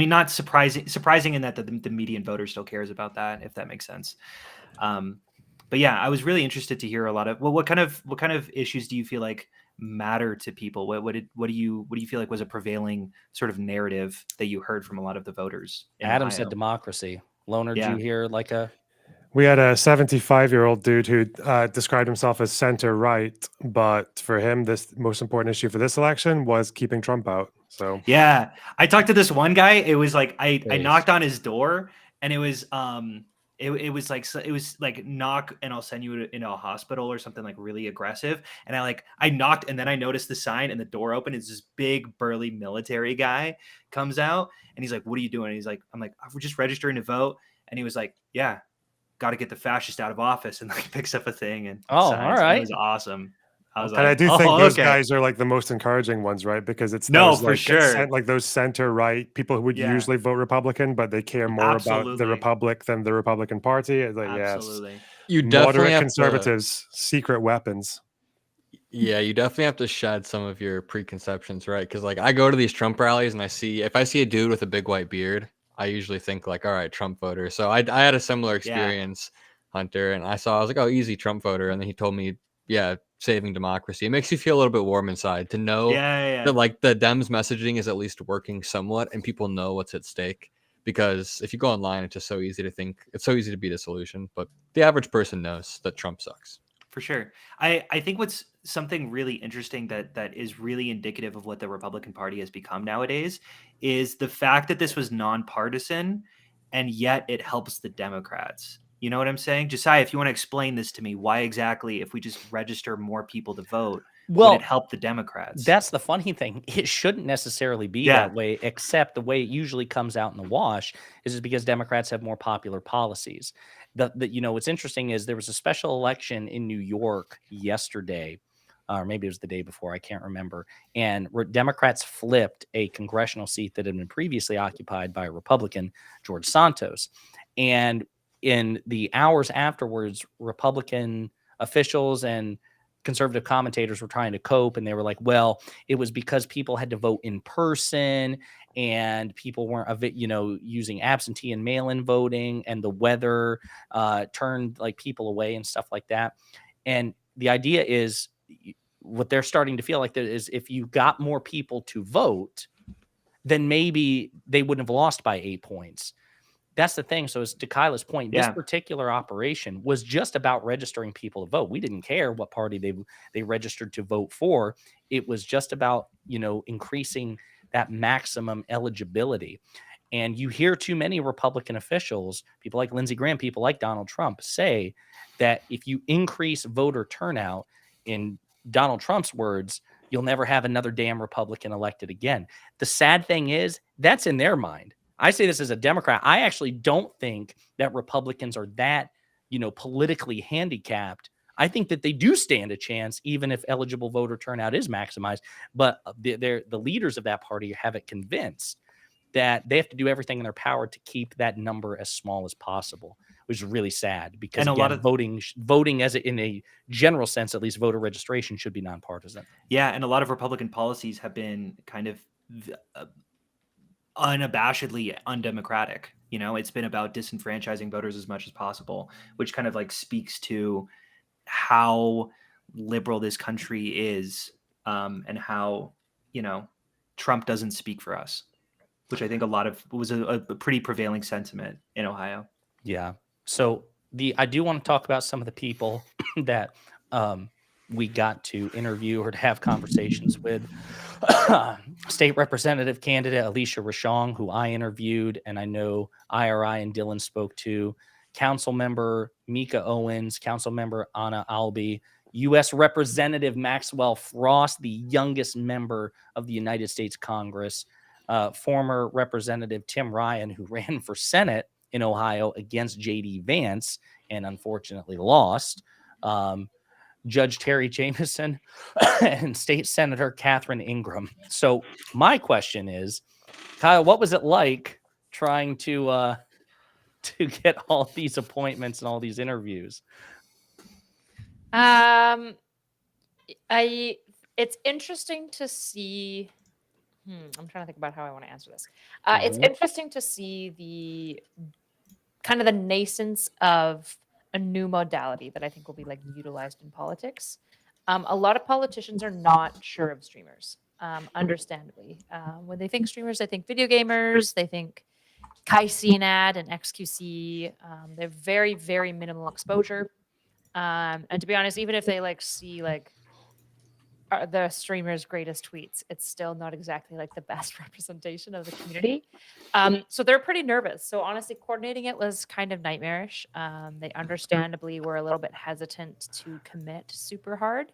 S2: Not surprising in that the median voter still cares about that, if that makes sense. But yeah, I was really interested to hear a lot of what kind of issues do you feel like matter to people? What do you feel like was a prevailing sort of narrative that you heard from a lot of the voters? In
S1: Adam
S2: Ohio?
S1: said democracy. Loner,
S2: Yeah.
S1: did you hear like a?
S3: We had a 75-year-old dude who described himself as center right, but for him, this most important issue for this election was keeping Trump out. So
S2: Yeah, I talked to this one guy. It was like I
S3: Nice.
S2: knocked on his door, and it was it was like knock and I'll send you into a hospital or something like really aggressive. And I knocked, and then I noticed the sign, and the door opened. It's this big burly military guy comes out, and he's like, "What are you doing?" And he's like, "I'm like, we're just registering to vote." And he was like, "Yeah, got to get the fascist out of office," and like picks up a thing and
S1: Oh,
S2: signs.
S1: all
S2: And
S1: right.
S2: it was awesome. I was
S3: and I
S2: like,
S3: do
S2: "Oh,
S3: think those
S2: okay."
S3: guys are like the most encouraging ones, right? Because it's
S2: No,
S3: those,
S2: for
S3: like,
S2: sure.
S3: like those center right people who would
S2: Yeah.
S3: usually vote Republican, but they care more about the
S2: Absolutely.
S3: Republic than the Republican Party. It's like,
S2: Absolutely.
S4: You
S3: yes,
S4: definitely
S3: moderate
S4: have
S3: conservatives, secret weapons.
S4: Yeah, you definitely have to shed some of your preconceptions, right? Because like I go to these Trump rallies and if I see a dude with a big white beard, I usually think like, all right, Trump voter. So I had a similar experience, Hunter, and I was like, oh, easy Trump voter, and then he told me, yeah, saving democracy. It makes you feel a little bit warm inside to know
S2: Yeah.
S4: that like the Dems messaging is at least working somewhat, and people know what's at stake. Because if you go online, it's just so easy to think, it's so easy to be disillusioned, but the average person knows that Trump sucks.
S2: For sure. I think what's something really interesting that is really indicative of what the Republican Party has become nowadays is the fact that this was nonpartisan, and yet it helps the Democrats. You know what I'm saying? Josiah, if you want to explain this to me, why exactly, if we just register more people to vote, would it help the Democrats?
S1: That's the funny thing. It shouldn't necessarily be that way, except the way it usually comes out in the wash is because Democrats have more popular policies. What's interesting is there was a special election in New York yesterday, or maybe it was the day before, I can't remember. And Democrats flipped a congressional seat that had been previously occupied by a Republican, George Santos. And in the hours afterwards, Republican officials and conservative commentators were trying to cope, and they were like, well, it was because people had to vote in person and people weren't using absentee and mail-in voting, and the weather turned like people away and stuff like that. And the idea is what they're starting to feel like is if you got more people to vote, then maybe they wouldn't have lost by 8 points. That's the thing. So, as to Kyla's point, this particular operation was just about registering people to vote. We didn't care what party they registered to vote for. It was just about, increasing that maximum eligibility. And you hear too many Republican officials, people like Lindsey Graham, people like Donald Trump, say that if you increase voter turnout, in Donald Trump's words, you'll never have another damn Republican elected again. The sad thing is that's in their mind. I say this as a Democrat. I actually don't think that Republicans are that, politically handicapped. I think that they do stand a chance, even if eligible voter turnout is maximized. But the leaders of that party have it convinced that they have to do everything in their power to keep that number as small as possible, which is really sad because
S2: And a lot
S1: again,
S2: of
S1: voting in a general sense, at least voter registration should be nonpartisan.
S2: Yeah, and a lot of Republican policies have been kind of unabashedly undemocratic. It's been about disenfranchising voters as much as possible, which kind of like speaks to how liberal this country is, and how, Trump doesn't speak for us, which I think was a pretty prevailing sentiment in Ohio.
S1: Yeah. So I do want to talk about some of the people that we got to interview or to have conversations with. State Representative candidate Alicia Rashong, who I interviewed, and I know IRI and Dylan spoke to. Council member Mika Owens, Council member Anna Albee, U.S. Representative Maxwell Frost, the youngest member of the United States Congress, former Representative Tim Ryan, who ran for Senate in Ohio against J.D. Vance and unfortunately lost, Judge Terry Jameson, and State Senator Catherine Ingram. So my question is, Kyle, what was it like trying to get all these appointments and all these interviews?
S5: It's interesting to see. I'm trying to think about how I want to answer this. It's interesting to see the kind of the nascence of a new modality that I think will be like utilized in politics. A lot of politicians are not sure of streamers, understandably. When they think streamers, they think video gamers, they think CNAD and XQC. They're very, very minimal exposure. And to be honest, even if they see the streamer's greatest tweets, it's still not exactly like the best representation of the community. So they're pretty nervous. So honestly, coordinating it was kind of nightmarish. They understandably were a little bit hesitant to commit super hard.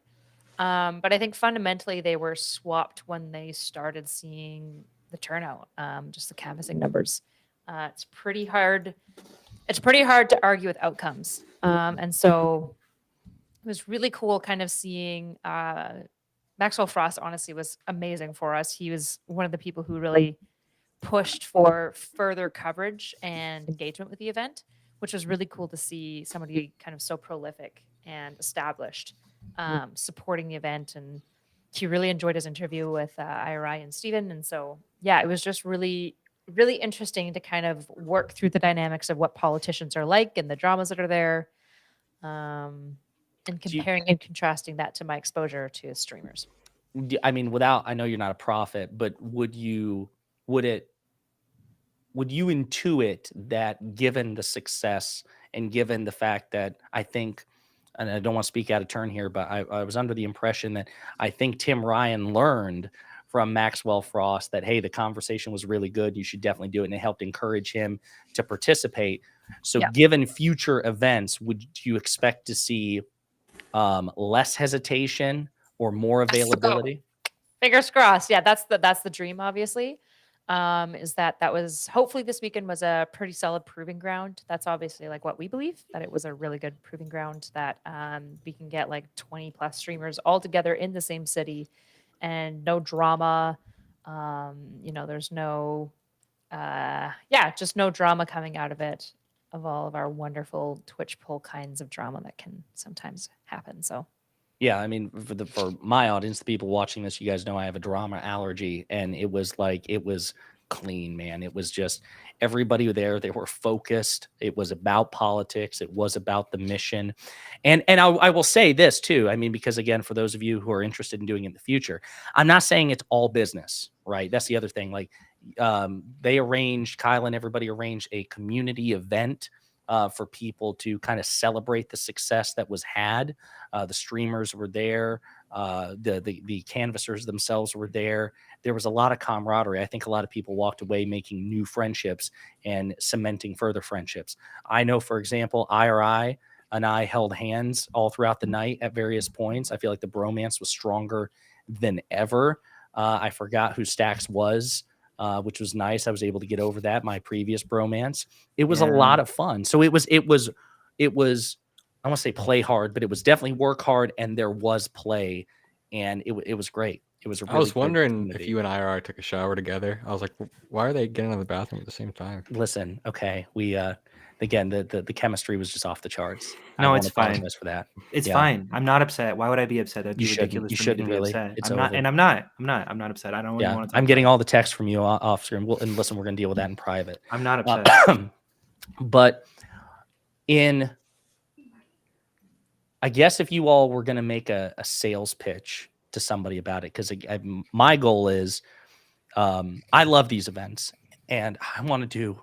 S5: But I think fundamentally they were swapped when they started seeing the turnout, just the canvassing numbers. It's pretty hard. It's pretty hard to argue with outcomes. And so it was really cool kind of seeing Maxwell Frost honestly was amazing for us. He was one of the people who really pushed for further coverage and engagement with the event, which was really cool to see somebody kind of so prolific and established supporting the event. And he really enjoyed his interview with IRI and Stephen. And so, yeah, it was just really, really interesting to kind of work through the dynamics of what politicians are like and the dramas that are there. And comparing and contrasting that to my exposure to streamers.
S1: I mean, I know you're not a prophet, but would you intuit that given the success and given the fact that I think, and I don't want to speak out of turn here, but I was under the impression that I think Tim Ryan learned from Maxwell Frost that, hey, the conversation was really good. You should definitely do it. And it helped encourage him to participate. So given future events, would you expect to see less hesitation or more availability?
S5: Fingers crossed. Yeah, that's the dream, obviously. Is that was hopefully this weekend was a pretty solid proving ground. That's obviously like what we believe, that it was a really good proving ground, that we can get like 20 plus streamers all together in the same city and no drama. There's no just no drama coming out of it, of all of our wonderful Twitch poll kinds of drama that can sometimes happen. So
S1: yeah, I mean, for my audience, the people watching this, you guys know I have a drama allergy, and it was clean, man. It was just everybody there. They were focused. It was about politics. It was about the mission. And I will say this too. I mean, because again, for those of you who are interested in doing it in the future, I'm not saying it's all business, right? That's the other thing. Like Kyle and everybody arranged a community event for people to kind of celebrate the success that was had. The streamers were there. The canvassers themselves were there. There was a lot of camaraderie. I think a lot of people walked away making new friendships and cementing further friendships. I know, for example, IRI and I held hands all throughout the night at various points. I feel like the bromance was stronger than ever. I forgot who Stax was. which was nice. I was able to get over that, my previous bromance. It was a
S2: Yeah.
S1: lot of fun. So it was I want to say play hard, but it was definitely work hard, and there was play, and it was great. It was a really
S4: I was
S1: great
S4: wondering if
S1: opportunity.
S4: you and IR took a shower together. I was like, why are they getting out of the bathroom at the same time?
S1: Listen, okay, we again the chemistry was just off the charts. I
S2: No,
S1: wanna
S2: it's fine.
S1: apologize for that.
S2: It's
S1: Yeah.
S2: fine. I'm not upset. Why would I be upset? That'd be
S1: You shouldn't.
S2: ridiculous
S1: You
S2: for me to
S1: shouldn't
S2: be
S1: really.
S2: upset.
S1: It's
S2: I'm not,
S1: over.
S2: and I'm not. I'm not upset. I don't even
S1: Yeah,
S2: want to talk
S1: I'm getting
S2: about
S1: all the texts from you off screen. And listen, we're gonna deal with that in private.
S2: it. I'm not upset.
S1: But I guess if you all were going to make a sales pitch to somebody about it, because my goal is, I love these events, and I want to do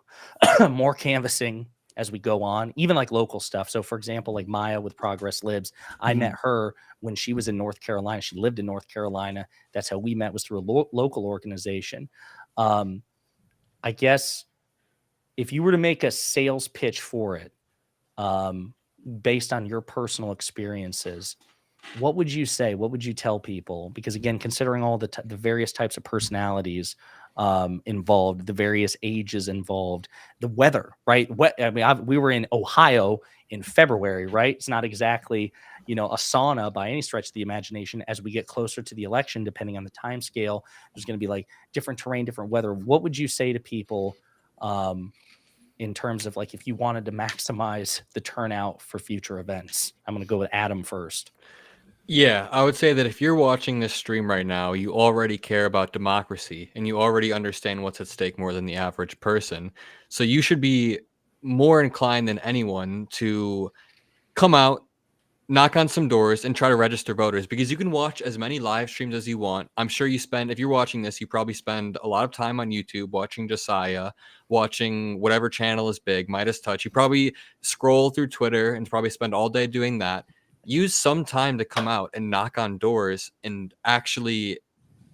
S1: more canvassing as we go on, even like local stuff. So, for example, like Maya with Progress Libs, I met her when she was in North Carolina. She lived in North Carolina. That's how we met, was through a local organization. I guess if you were to make a sales pitch for it, based on your personal experiences, what would you say? What would you tell people? Because again, considering all the various types of personalities involved, the various ages involved, the weather, right? I mean, we were in Ohio in February, right? It's not exactly, a sauna by any stretch of the imagination. As we get closer to the election, depending on the time scale, there's going to be like different terrain, different weather. What would you say to people in terms of like if you wanted to maximize the turnout for future events? I'm going to go with Adam first.
S4: Yeah, I would say that if you're watching this stream right now, you already care about democracy and you already understand what's at stake more than the average person. So you should be more inclined than anyone to come out, knock on some doors, and try to register voters, because you can watch as many live streams as you want. I'm sure if you're watching this, you probably spend a lot of time on YouTube watching Josiah, watching whatever channel is big, Midas Touch. You probably scroll through Twitter and probably spend all day doing that. Use some time to come out and knock on doors and actually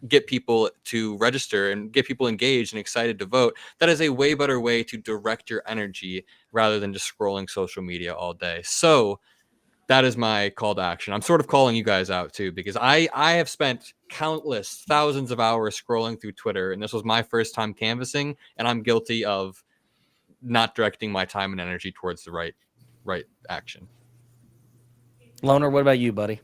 S4: get people to register and get people engaged and excited to vote. That is a way better way to direct your energy rather than just scrolling social media all day. So that is my call to action. I'm sort of calling you guys out too, because I have spent countless thousands of hours scrolling through Twitter, and this was my first time canvassing, and I'm guilty of not directing my time and energy towards the right action.
S1: Loner, what about you, buddy?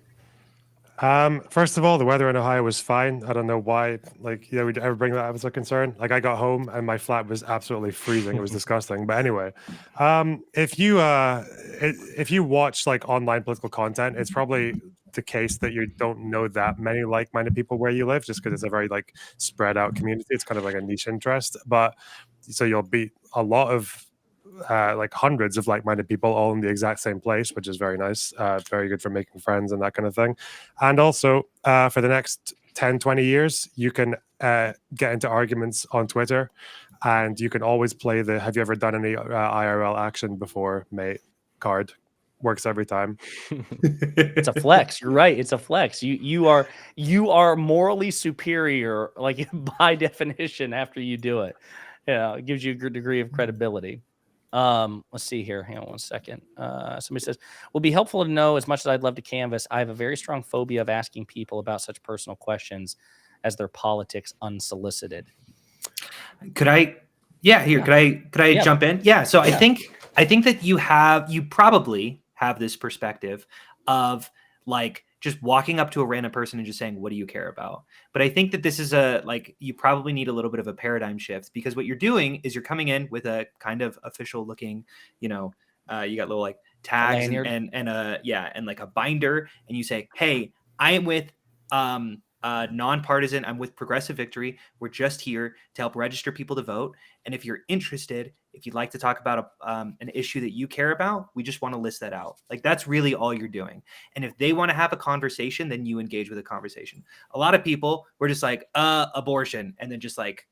S3: First of all, the weather in Ohio was fine. I don't know why, we ever bring that up as a concern. Like, I got home and my flat was absolutely freezing. It was disgusting. But anyway, if you watch like online political content, it's probably the case that you don't know that many like-minded people where you live, just because it's a very like spread out community. It's kind of like a niche interest, but so you'll beat a lot of like hundreds of like-minded people all in the exact same place, which is very nice, very good for making friends and that kind of thing. And also for the next 10-20 years, you can get into arguments on Twitter, and you can always play the have you ever done any IRL action before, mate card. Works every time.
S1: It's a flex. You're right. It's a flex. You are morally superior, like by definition, after you do it. Yeah, it gives you a good degree of credibility. Let's see here. Hang on one second. Somebody says, will be helpful to know, as much as I'd love to canvass, I have a very strong phobia of asking people about such personal questions as their politics unsolicited.
S2: Could I jump in? Yeah. So
S1: Yeah.
S2: I think that you probably have this perspective of like just walking up to a random person and just saying, what do you care about? But I think that this is you probably need a little bit of a paradigm shift, because what you're doing is you're coming in with a kind of official looking, you got little like tags and like a binder, and you say, hey, I am with nonpartisan. I'm with Progressive Victory. We're just here to help register people to vote. And if you're interested, if you'd like to talk about an issue that you care about, we just want to list that out. Like, that's really all you're doing. And if they want to have a conversation, then you engage with a conversation. A lot of people were just like, abortion, and then just like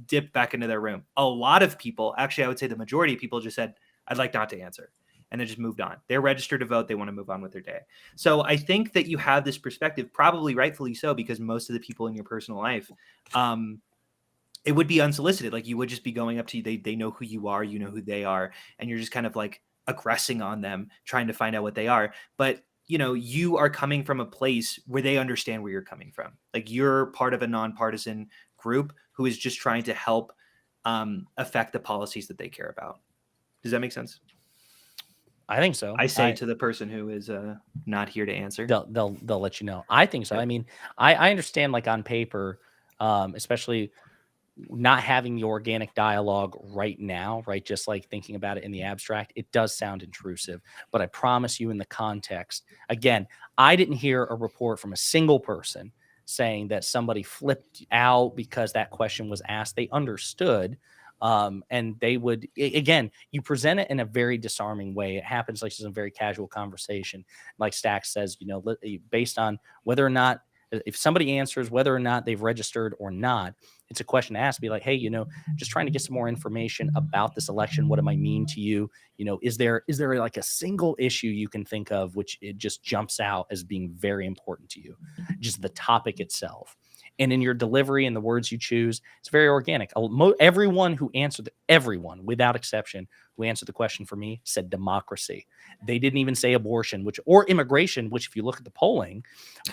S2: dip back into their room. A lot of people, actually, I would say the majority of people just said, I'd like not to answer. And then just moved on. They're registered to vote. They want to move on with their day. So I think that you have this perspective, probably rightfully so, because most of the people in your personal life, it would be unsolicited. Like, you would just be going up to you. They know who you are. You know who they are. And you're just kind of like aggressing on them, trying to find out what they are. But, you are coming from a place where they understand where you're coming from. Like, you're part of a nonpartisan group who is just trying to help affect the policies that they care about. Does that make sense?
S1: I think so.
S2: I say to the person who is not here to answer.
S1: They'll let you know. I think so.
S2: Yep.
S1: I mean, I understand, like, on paper, especially not having the organic dialogue right now, right? Just like thinking about it in the abstract, it does sound intrusive. But I promise you, in the context, again, I didn't hear a report from a single person saying that somebody flipped out because that question was asked. They understood. And they would, again, you present it in a very disarming way. It happens like it's a very casual conversation. Like Stacks says, you know, based on whether or not, if somebody answers whether or not they've registered or not, it's a question to ask. Be like, hey, you know, just trying to get some more information about this election. What it might mean to you? You know, is there like a single issue you can think of which it just jumps out as being very important to you? Just the topic itself. And in your delivery and the words you choose, it's very organic. Everyone without exception who answered the question for me said democracy. They didn't even say abortion, or immigration, which if you look at the polling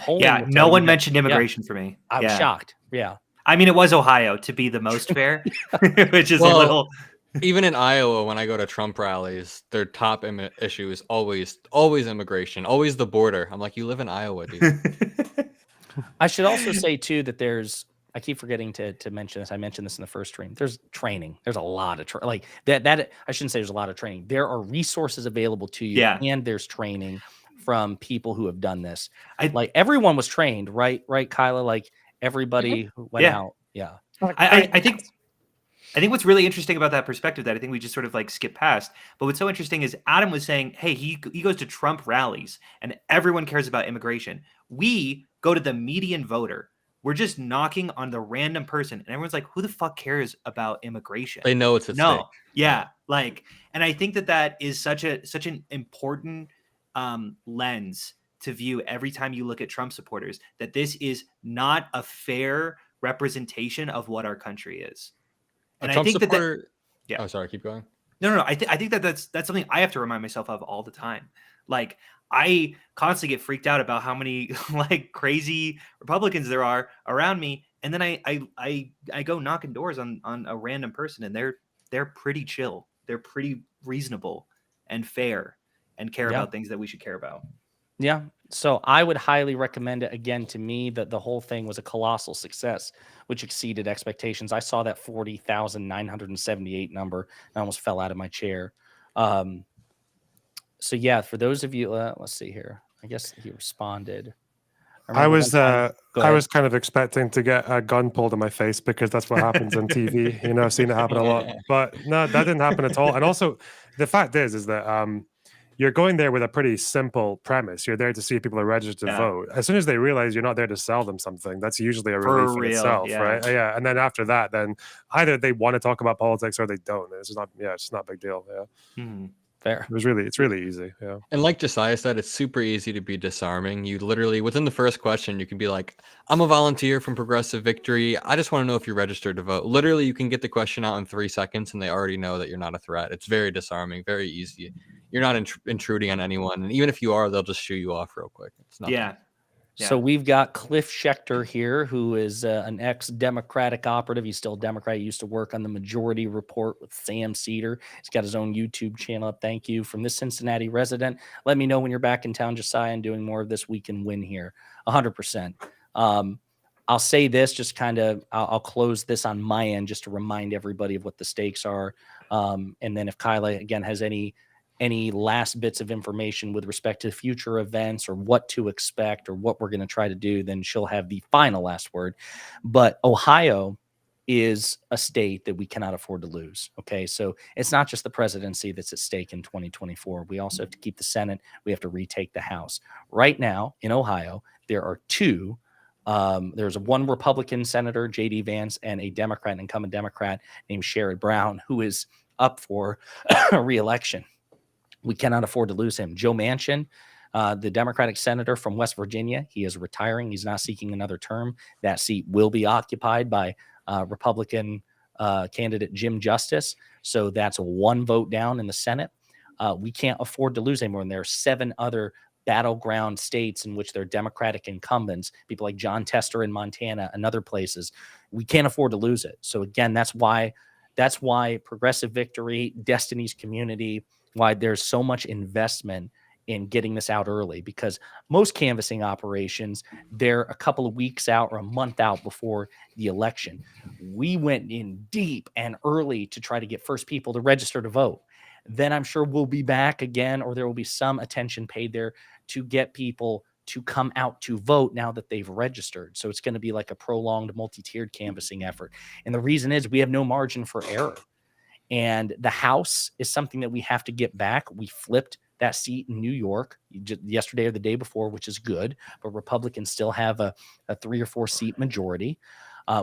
S2: Yeah, no one mentioned immigration for me.
S1: I was shocked. Yeah.
S2: I mean, it was Ohio, to be the most fair, which is a
S4: Well,
S2: little.
S4: Even in Iowa, when I go to Trump rallies, their top issue is always immigration, always the border. I'm like, you live in Iowa, dude.
S1: I should also say too that I keep forgetting to mention this. I mentioned this in the first stream. There's training. There's a lot of like that. I shouldn't say there's a lot of training. There are resources available to you, and there's training from people who have done this. Like everyone was trained, right, Kyla? Like everybody who went out. Yeah.
S2: I think what's really interesting about that perspective that I think we just sort of like skip past, but what's so interesting is Adam was saying, hey, he goes to Trump rallies and everyone cares about immigration. We go to the median voter. We're just knocking on the random person and everyone's like, who the fuck cares about immigration?
S4: They know it's at stake.
S2: Yeah. Like, and I think that is such an important lens to view every time you look at Trump supporters, that this is not a fair representation of what our country is. And I think
S4: Oh, sorry, keep going.
S2: No. I think that's something I have to remind myself of all the time. Like, I constantly get freaked out about how many like crazy Republicans there are around me, and then I go knocking doors on a random person, and they're pretty chill, they're pretty reasonable and fair, and care about things that we should care about.
S1: Yeah. So I would highly recommend it. Again, to me, that the whole thing was a colossal success, which exceeded expectations. I saw that 40,978 number. I almost fell out of my chair. So yeah, for those of you, let's see here. I guess he responded.
S3: I was kind of expecting to get a gun pulled in my face because that's what happens on TV. You know, I've seen it happen a lot, but no, that didn't happen at all. And also, the fact is that you're going there with a pretty simple premise. You're there to see if people are registered to vote. As soon as they realize you're not there to sell them something, that's usually a relief in itself, right? Yeah. And then after that, then either they want to talk about politics or they don't. It's just not, it's not a big deal. Yeah.
S2: Mm-hmm.
S1: Fair.
S3: It's really easy. Yeah.
S4: And like Josiah said, it's super easy to be disarming. You literally, within the first question, you can be like, I'm a volunteer from Progressive Victory. I just want to know if you're registered to vote. Literally, you can get the question out in 3 seconds and they already know that you're not a threat. It's very disarming, very easy. You're not intruding on anyone. And even if you are, they'll just shoo you off real quick. It's not.
S2: Yeah.
S1: So we've got Cliff Schechter here, who is an ex-Democratic operative. He's still a Democrat. He used to work on the Majority Report with Sam Cedar. He's got his own YouTube channel up. Thank you. From this Cincinnati resident, let me know when you're back in town, Josiah, and doing more of this. We can win here. 100%. I'll say this, just kind of, I'll close this on my end just to remind everybody of what the stakes are. And then if Kyla, again, has any last bits of information with respect to future events or what to expect or what we're going to try to do, then she'll have the final last word. But Ohio is a state that we cannot afford to lose. Okay. So it's not just the presidency that's at stake in 2024. We also have to keep the Senate. We have to retake the House. Right now in Ohio, there are two. There's one Republican senator, J.D. Vance, and a Democrat, an incumbent Democrat named Sherrod Brown, who is up for re-election. We cannot afford to lose him. Joe Manchin, the Democratic senator from West Virginia, he is retiring. He's not seeking another term. That seat will be occupied by Republican candidate Jim Justice. So that's one vote down in the Senate. We can't afford to lose anymore. And there are 7 other battleground states in which they're Democratic incumbents, people like John Tester in Montana and other places, we can't afford to lose it. So again, that's why Progressive Victory, Destiny's Community, why there's so much investment in getting this out early, because most canvassing operations, they're a couple of weeks out or a month out before the election. We went in deep and early to try to get first people to register to vote. Then I'm sure we'll be back again, or there will be some attention paid there to get people to come out to vote now that they've registered. So it's going to be like a prolonged multi-tiered canvassing effort. And the reason is we have no margin for error. And the House is something that we have to get back. We flipped that seat in New York yesterday or the day before, which is good, but Republicans still have a 3 or 4 seat majority.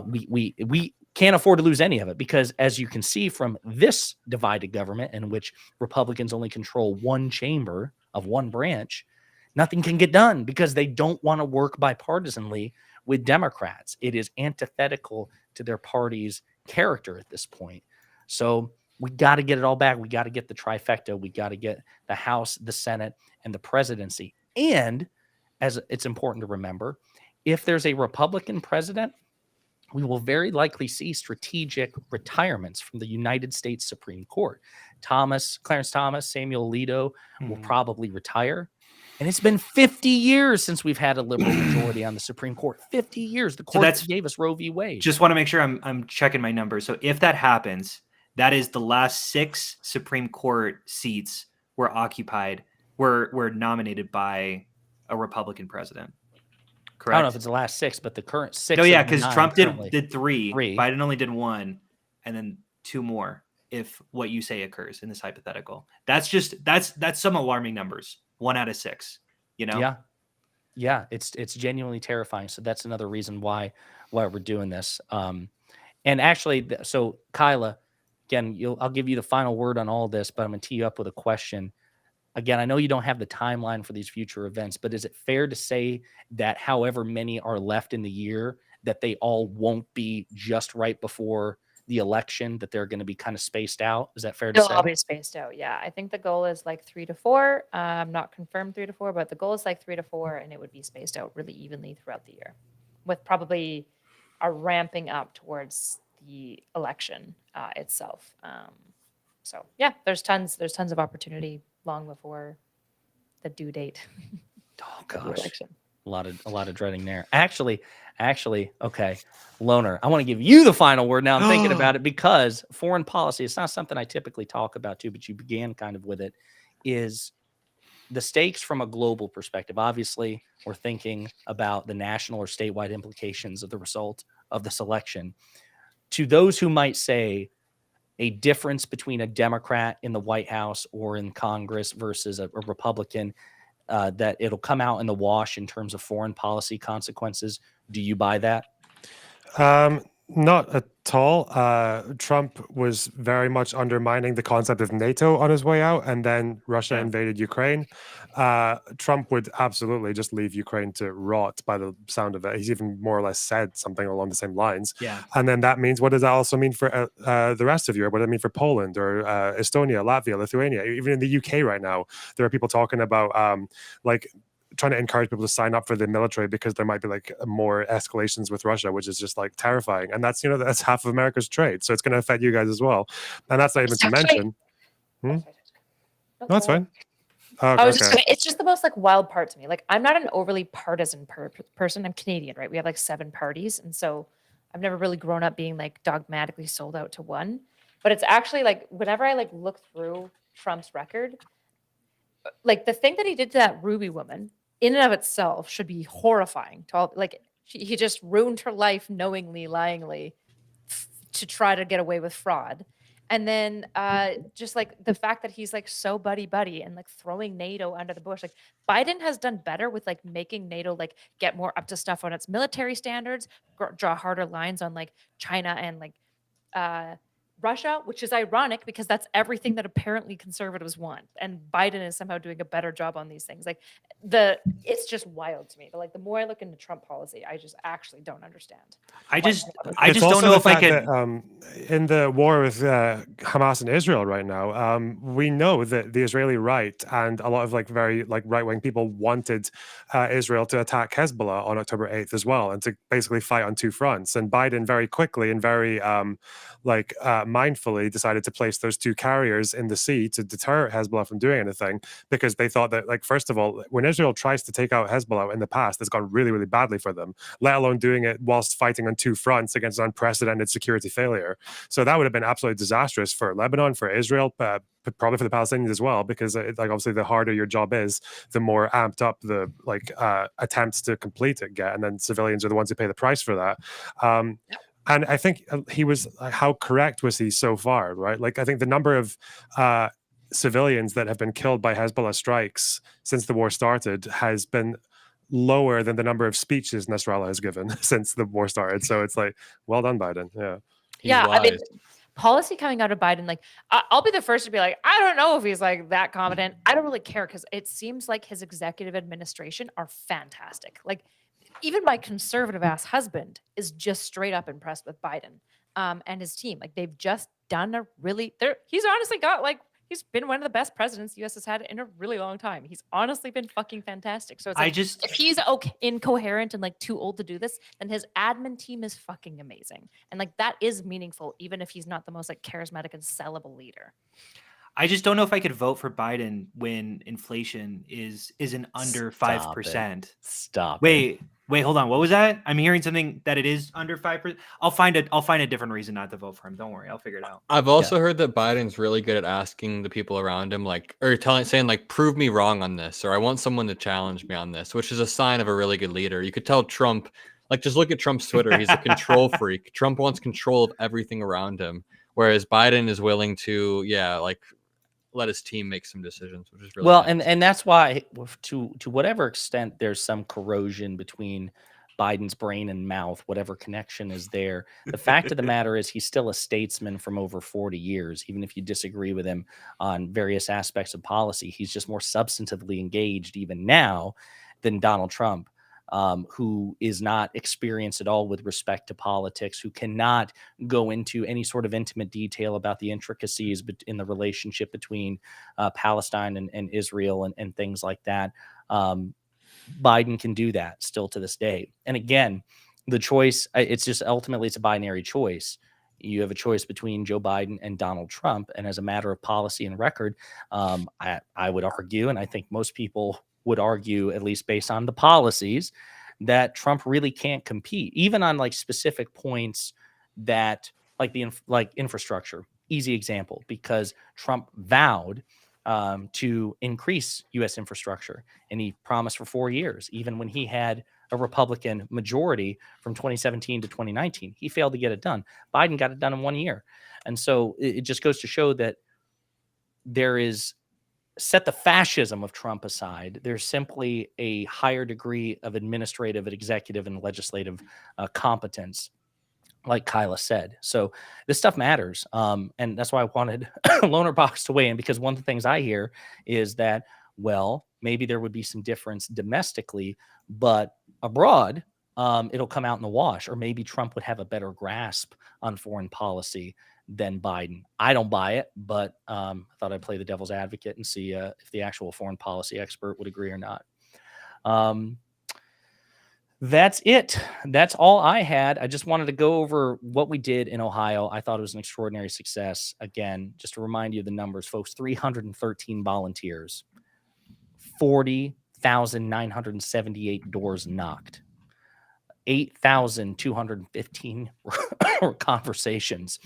S1: We can't afford to lose any of it, because as you can see from this divided government in which Republicans only control one chamber of one branch, nothing can get done because they don't want to work bipartisanly with Democrats. It is antithetical to their party's character at this point. So we got to get it all back. We got to get the trifecta. We got to get the House, the Senate, and the presidency. And as it's important to remember, if there's a Republican president, we will very likely see strategic retirements from the United States Supreme Court. Clarence Thomas, Samuel Alito will probably retire. And it's been 50 years since we've had a liberal majority on the Supreme Court. 50 years. The court gave us Roe v. Wade.
S2: Just want to make sure I'm checking my numbers. So if that happens, that is the last 6 Supreme Court seats were nominated by a Republican president. Correct?
S1: I don't know if it's the last 6, but the current 6.
S2: No, yeah, because Trump
S1: did
S2: did 3.
S1: 3.
S2: Biden only did 1, and then 2 more if what you say occurs in this hypothetical. That's some alarming numbers. 1 out of 6. You know?
S1: Yeah, it's genuinely terrifying. So that's another reason why we're doing this. And actually, so Kyla, again, I'll give you the final word on all this, but I'm going to tee you up with a question. Again, I know you don't have the timeline for these future events, but is it fair to say that however many are left in the year, that they all won't be just right before the election, that they're going to be kind of spaced out? Is that fair to
S5: They'll
S1: say?
S5: all be spaced out. Yeah. I think the goal is like 3 to 4. Not confirmed 3 to 4, but the goal is like 3 to 4, and it would be spaced out really evenly throughout the year, with probably a ramping up towards the election itself. So yeah, there's tons of opportunity long before the due date.
S1: Oh
S5: of the
S1: gosh,
S5: election.
S1: a lot of dreading there. Actually, okay, Loner, I want to give you the final word now. I'm thinking about it, because foreign policy, it's not something I typically talk about too, but you began kind of with it, is the stakes from a global perspective. Obviously, we're thinking about the national or statewide implications of the result of this election. To those who might say a difference between a Democrat in the White House or in Congress versus a Republican, that it'll come out in the wash in terms of foreign policy consequences. Do you buy that?
S3: Not at all. Trump was very much undermining the concept of NATO on his way out, and then Russia invaded Ukraine. Trump would absolutely just leave Ukraine to rot by the sound of it. He's even more or less said something along the same lines.
S2: Yeah.
S3: And then that means, what does that also mean for the rest of Europe? What does it mean for Poland or Estonia, Latvia, Lithuania? Even in the UK right now, there are people talking about trying to encourage people to sign up for the military because there might be like more escalations with Russia, which is just like terrifying. And that's half of America's trade. So it's going to affect you guys as well. And that's not even to mention. No, that's fine.
S5: I was just gonna, it's just the most like wild part to me. Like, I'm not an overly partisan person. I'm Canadian, right? We have like 7 parties. And so I've never really grown up being like dogmatically sold out to one. But it's actually like, whenever I like look through Trump's record, like the thing that he did to that Ruby woman in and of itself should be horrifying to all. Like, he just ruined her life knowingly, lyingly to try to get away with fraud. And then just like the fact that he's like so buddy and like throwing NATO under the bush. Like, Biden has done better with like making NATO like get more up to stuff on its military standards, draw harder lines on like China and like Russia, which is ironic because that's everything that apparently conservatives want, and Biden is somehow doing a better job on these things. Like it's just wild to me. But like the more I look into Trump policy, I just actually don't understand.
S2: I just
S3: It's
S2: don't
S3: also
S2: know
S3: the
S2: if I
S3: fact
S2: could.
S3: that, in the war with Hamas and Israel right now, we know that the Israeli right and a lot of like very like right-wing people wanted Israel to attack Hezbollah on October 8th as well, and to basically fight on two fronts. And Biden very quickly and very mindfully decided to place those two carriers in the sea to deter Hezbollah from doing anything, because they thought that, like, first of all, when Israel tries to take out Hezbollah in the past, it's gone really, really badly for them, let alone doing it whilst fighting on two fronts against an unprecedented security failure. So that would have been absolutely disastrous for Lebanon, for Israel, but probably for the Palestinians as well, because like obviously the harder your job is, the more amped up the attempts to complete it get, and then civilians are the ones who pay the price for that. And I think he was, how correct was he so far, right? Like, I think the number of civilians that have been killed by Hezbollah strikes since the war started has been lower than the number of speeches Nasrallah has given since the war started. So it's like, well done, Biden. Yeah.
S4: He's
S5: Yeah, I mean,
S4: wise.
S5: policy coming out of Biden, like I'll be the first to be like, I don't know if he's like that competent. I don't really care because it seems like his executive administration are fantastic. Like even my conservative ass husband is just straight up impressed with Biden and his team. Like they've just done a really he's honestly got like he's been one of the best presidents the US has had in a really long time. He's honestly been fucking fantastic. So it's like if he's incoherent and like too old to do this, then his admin team is fucking amazing. And like that is meaningful, even if he's not the most like charismatic and sellable leader.
S2: I just don't know if I could vote for Biden when inflation is an under 5%.
S1: Stop.
S2: Wait, hold on. What was that? I'm hearing something that it is under 5%. I'll find a different reason not to vote for him. Don't worry, I'll figure it out.
S4: I've also heard that Biden's really good at asking the people around him, like, or saying, like, prove me wrong on this, or I want someone to challenge me on this, which is a sign of a really good leader. You could tell Trump, like, just look at Trump's Twitter. He's a control freak. Trump wants control of everything around him, whereas Biden is willing to, let his team make some decisions, which is really
S1: Well,
S4: nice.
S1: and that's why to whatever extent there's some corrosion between Biden's brain and mouth, whatever connection is there. The fact of the matter is he's still a statesman from over 40 years, even if you disagree with him on various aspects of policy. He's just more substantively engaged even now than Donald Trump, who is not experienced at all with respect to politics, who cannot go into any sort of intimate detail about the intricacies in the relationship between Palestine and Israel and things like that. Biden can do that still to this day. And again, the choice, it's just ultimately it's a binary choice. You have a choice between Joe Biden and Donald Trump. And as a matter of policy and record, I would argue, and I think most people would argue, at least based on the policies, that Trump really can't compete, even on like specific points that like infrastructure. Easy example, because Trump vowed to increase U.S. infrastructure, and he promised for 4 years, even when he had a Republican majority from 2017 to 2019. He failed to get it done. Biden got it done in 1 year. And so it just goes to show that there is, set the fascism of Trump aside, there's simply a higher degree of administrative and executive and legislative competence, like Kyla said. So this stuff matters. And that's why I wanted Loner Box to weigh in, because one of the things I hear is that, well, maybe there would be some difference domestically, but abroad, it'll come out in the wash, or maybe Trump would have a better grasp on foreign policy than Biden. I don't buy it, but I thought I'd play the devil's advocate and see if the actual foreign policy expert would agree or not. That's it. That's all I had. I just wanted to go over what we did in Ohio. I thought it was an extraordinary success. Again, just to remind you of the numbers, folks, 313 volunteers, 40,978 doors knocked, 8,215 conversations,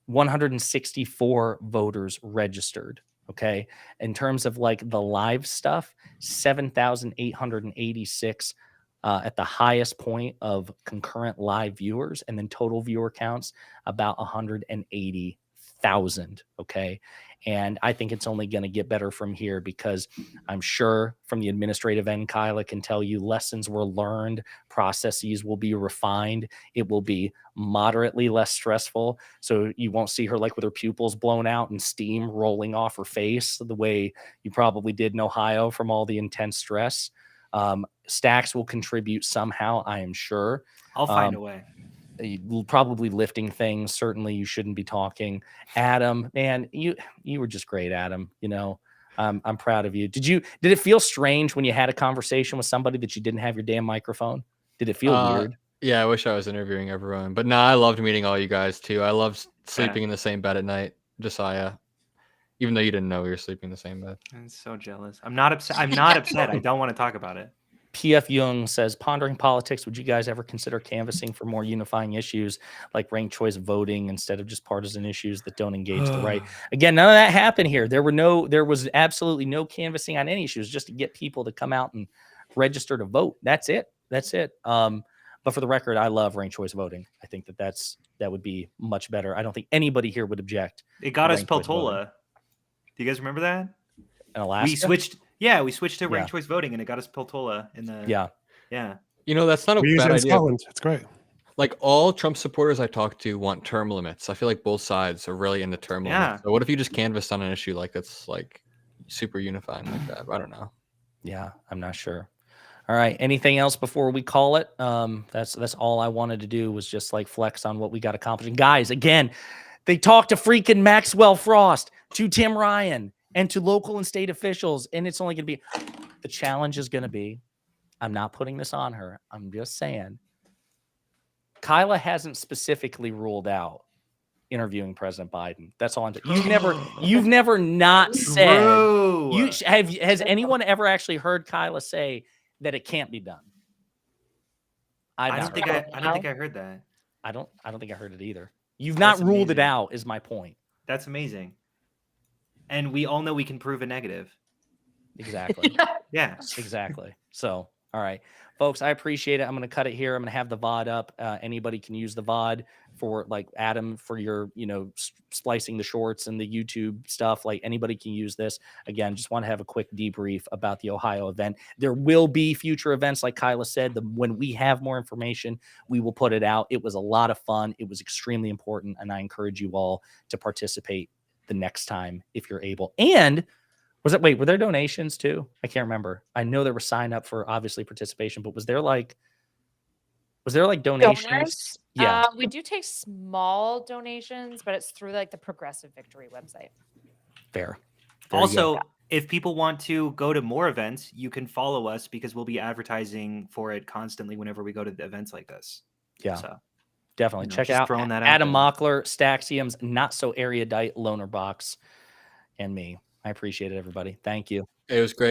S1: 164 voters registered. Okay. In terms of like the live stuff, 7,886 at the highest point of concurrent live viewers, and then total viewer counts about 180,000. Okay. And I think it's only going to get better from here because I'm sure from the administrative end, Kyla can tell you lessons were learned, processes will be refined. It will be moderately less stressful. So you won't see her like with her pupils blown out and steam rolling off her face the way you probably did in Ohio from all the intense stress. Stacks will contribute somehow, I am sure.
S2: I'll find a way.
S1: Probably lifting things. Certainly you shouldn't be talking. Adam, man, you were just great, Adam. You know, I'm proud of you. Did it feel strange when you had a conversation with somebody that you didn't have your damn microphone? Did it feel weird?
S4: Yeah, I wish I was interviewing everyone. But I loved meeting all you guys too. I loved sleeping in the same bed at night, Josiah. Even though you didn't know we were sleeping in the same bed.
S2: I'm so jealous. I'm not upset. I'm not upset. I don't want to talk about it.
S1: PF Young says, pondering politics, would you guys ever consider canvassing for more unifying issues like ranked choice voting instead of just partisan issues that don't engage the right? Again, none of that happened here. There was absolutely no canvassing on any issues, just to get people to come out and register to vote. That's it. But for the record, I love ranked choice voting. I think that would be much better. I don't think anybody here would object.
S2: It got us
S1: ranked choice voting.
S2: Peltola. Do you guys remember that?
S1: In Alaska?
S2: We switched to ranked choice voting, and it got us Peltola in the. Yeah.
S4: You know, that's not a
S3: We use
S4: bad
S3: it in
S4: idea.
S3: Scotland. It's great.
S4: Like all Trump supporters I talk to want term limits. I feel like both sides are really into term limits. So what if you just canvassed on an issue like that's like super unifying like that? I don't know.
S1: Yeah, I'm not sure. All right. Anything else before we call it? That's all I wanted to do was just like flex on what we got accomplished. And guys, again, they talked to freaking Maxwell Frost, to Tim Ryan, and to local and state officials. And it's only going to be, the challenge is going to be, I'm not putting this on her. I'm just saying, Kyla hasn't specifically ruled out interviewing President Biden. That's all I'm saying. You've never not said, has anyone ever actually heard Kyla say that it can't be done?
S2: I don't think I heard that.
S1: I don't think I heard it either. You've not ruled it out, is my point.
S2: That's amazing. And we all know we can prove a negative.
S1: Exactly.
S2: Yeah.
S1: Exactly. So, all right, folks, I appreciate it. I'm going to cut it here. I'm going to have the VOD up. Anybody can use the VOD for like Adam for your, splicing the shorts and the YouTube stuff. Like anybody can use this. Again, just want to have a quick debrief about the Ohio event. There will be future events. Like Kyla said, when we have more information, we will put it out. It was a lot of fun. It was extremely important. And I encourage you all to participate the next time if you're able. And were there donations too? I can't remember. I know there were sign up for obviously participation, but was there like donations?
S5: Donors?
S1: Yeah.
S5: We do take small donations, but it's through like the Progressive Victory website.
S1: Fair. Very
S2: Also,
S1: good.
S2: if people want to go to more events, you can follow us because we'll be advertising for it constantly whenever we go to the events like this.
S1: Yeah.
S2: So
S1: Definitely check
S2: just
S1: out
S2: throwing that out
S1: Adam
S2: there.
S1: Mockler, Staxium's Not So Erudite Loner Box, and me. I appreciate it, everybody. Thank you.
S4: It was great.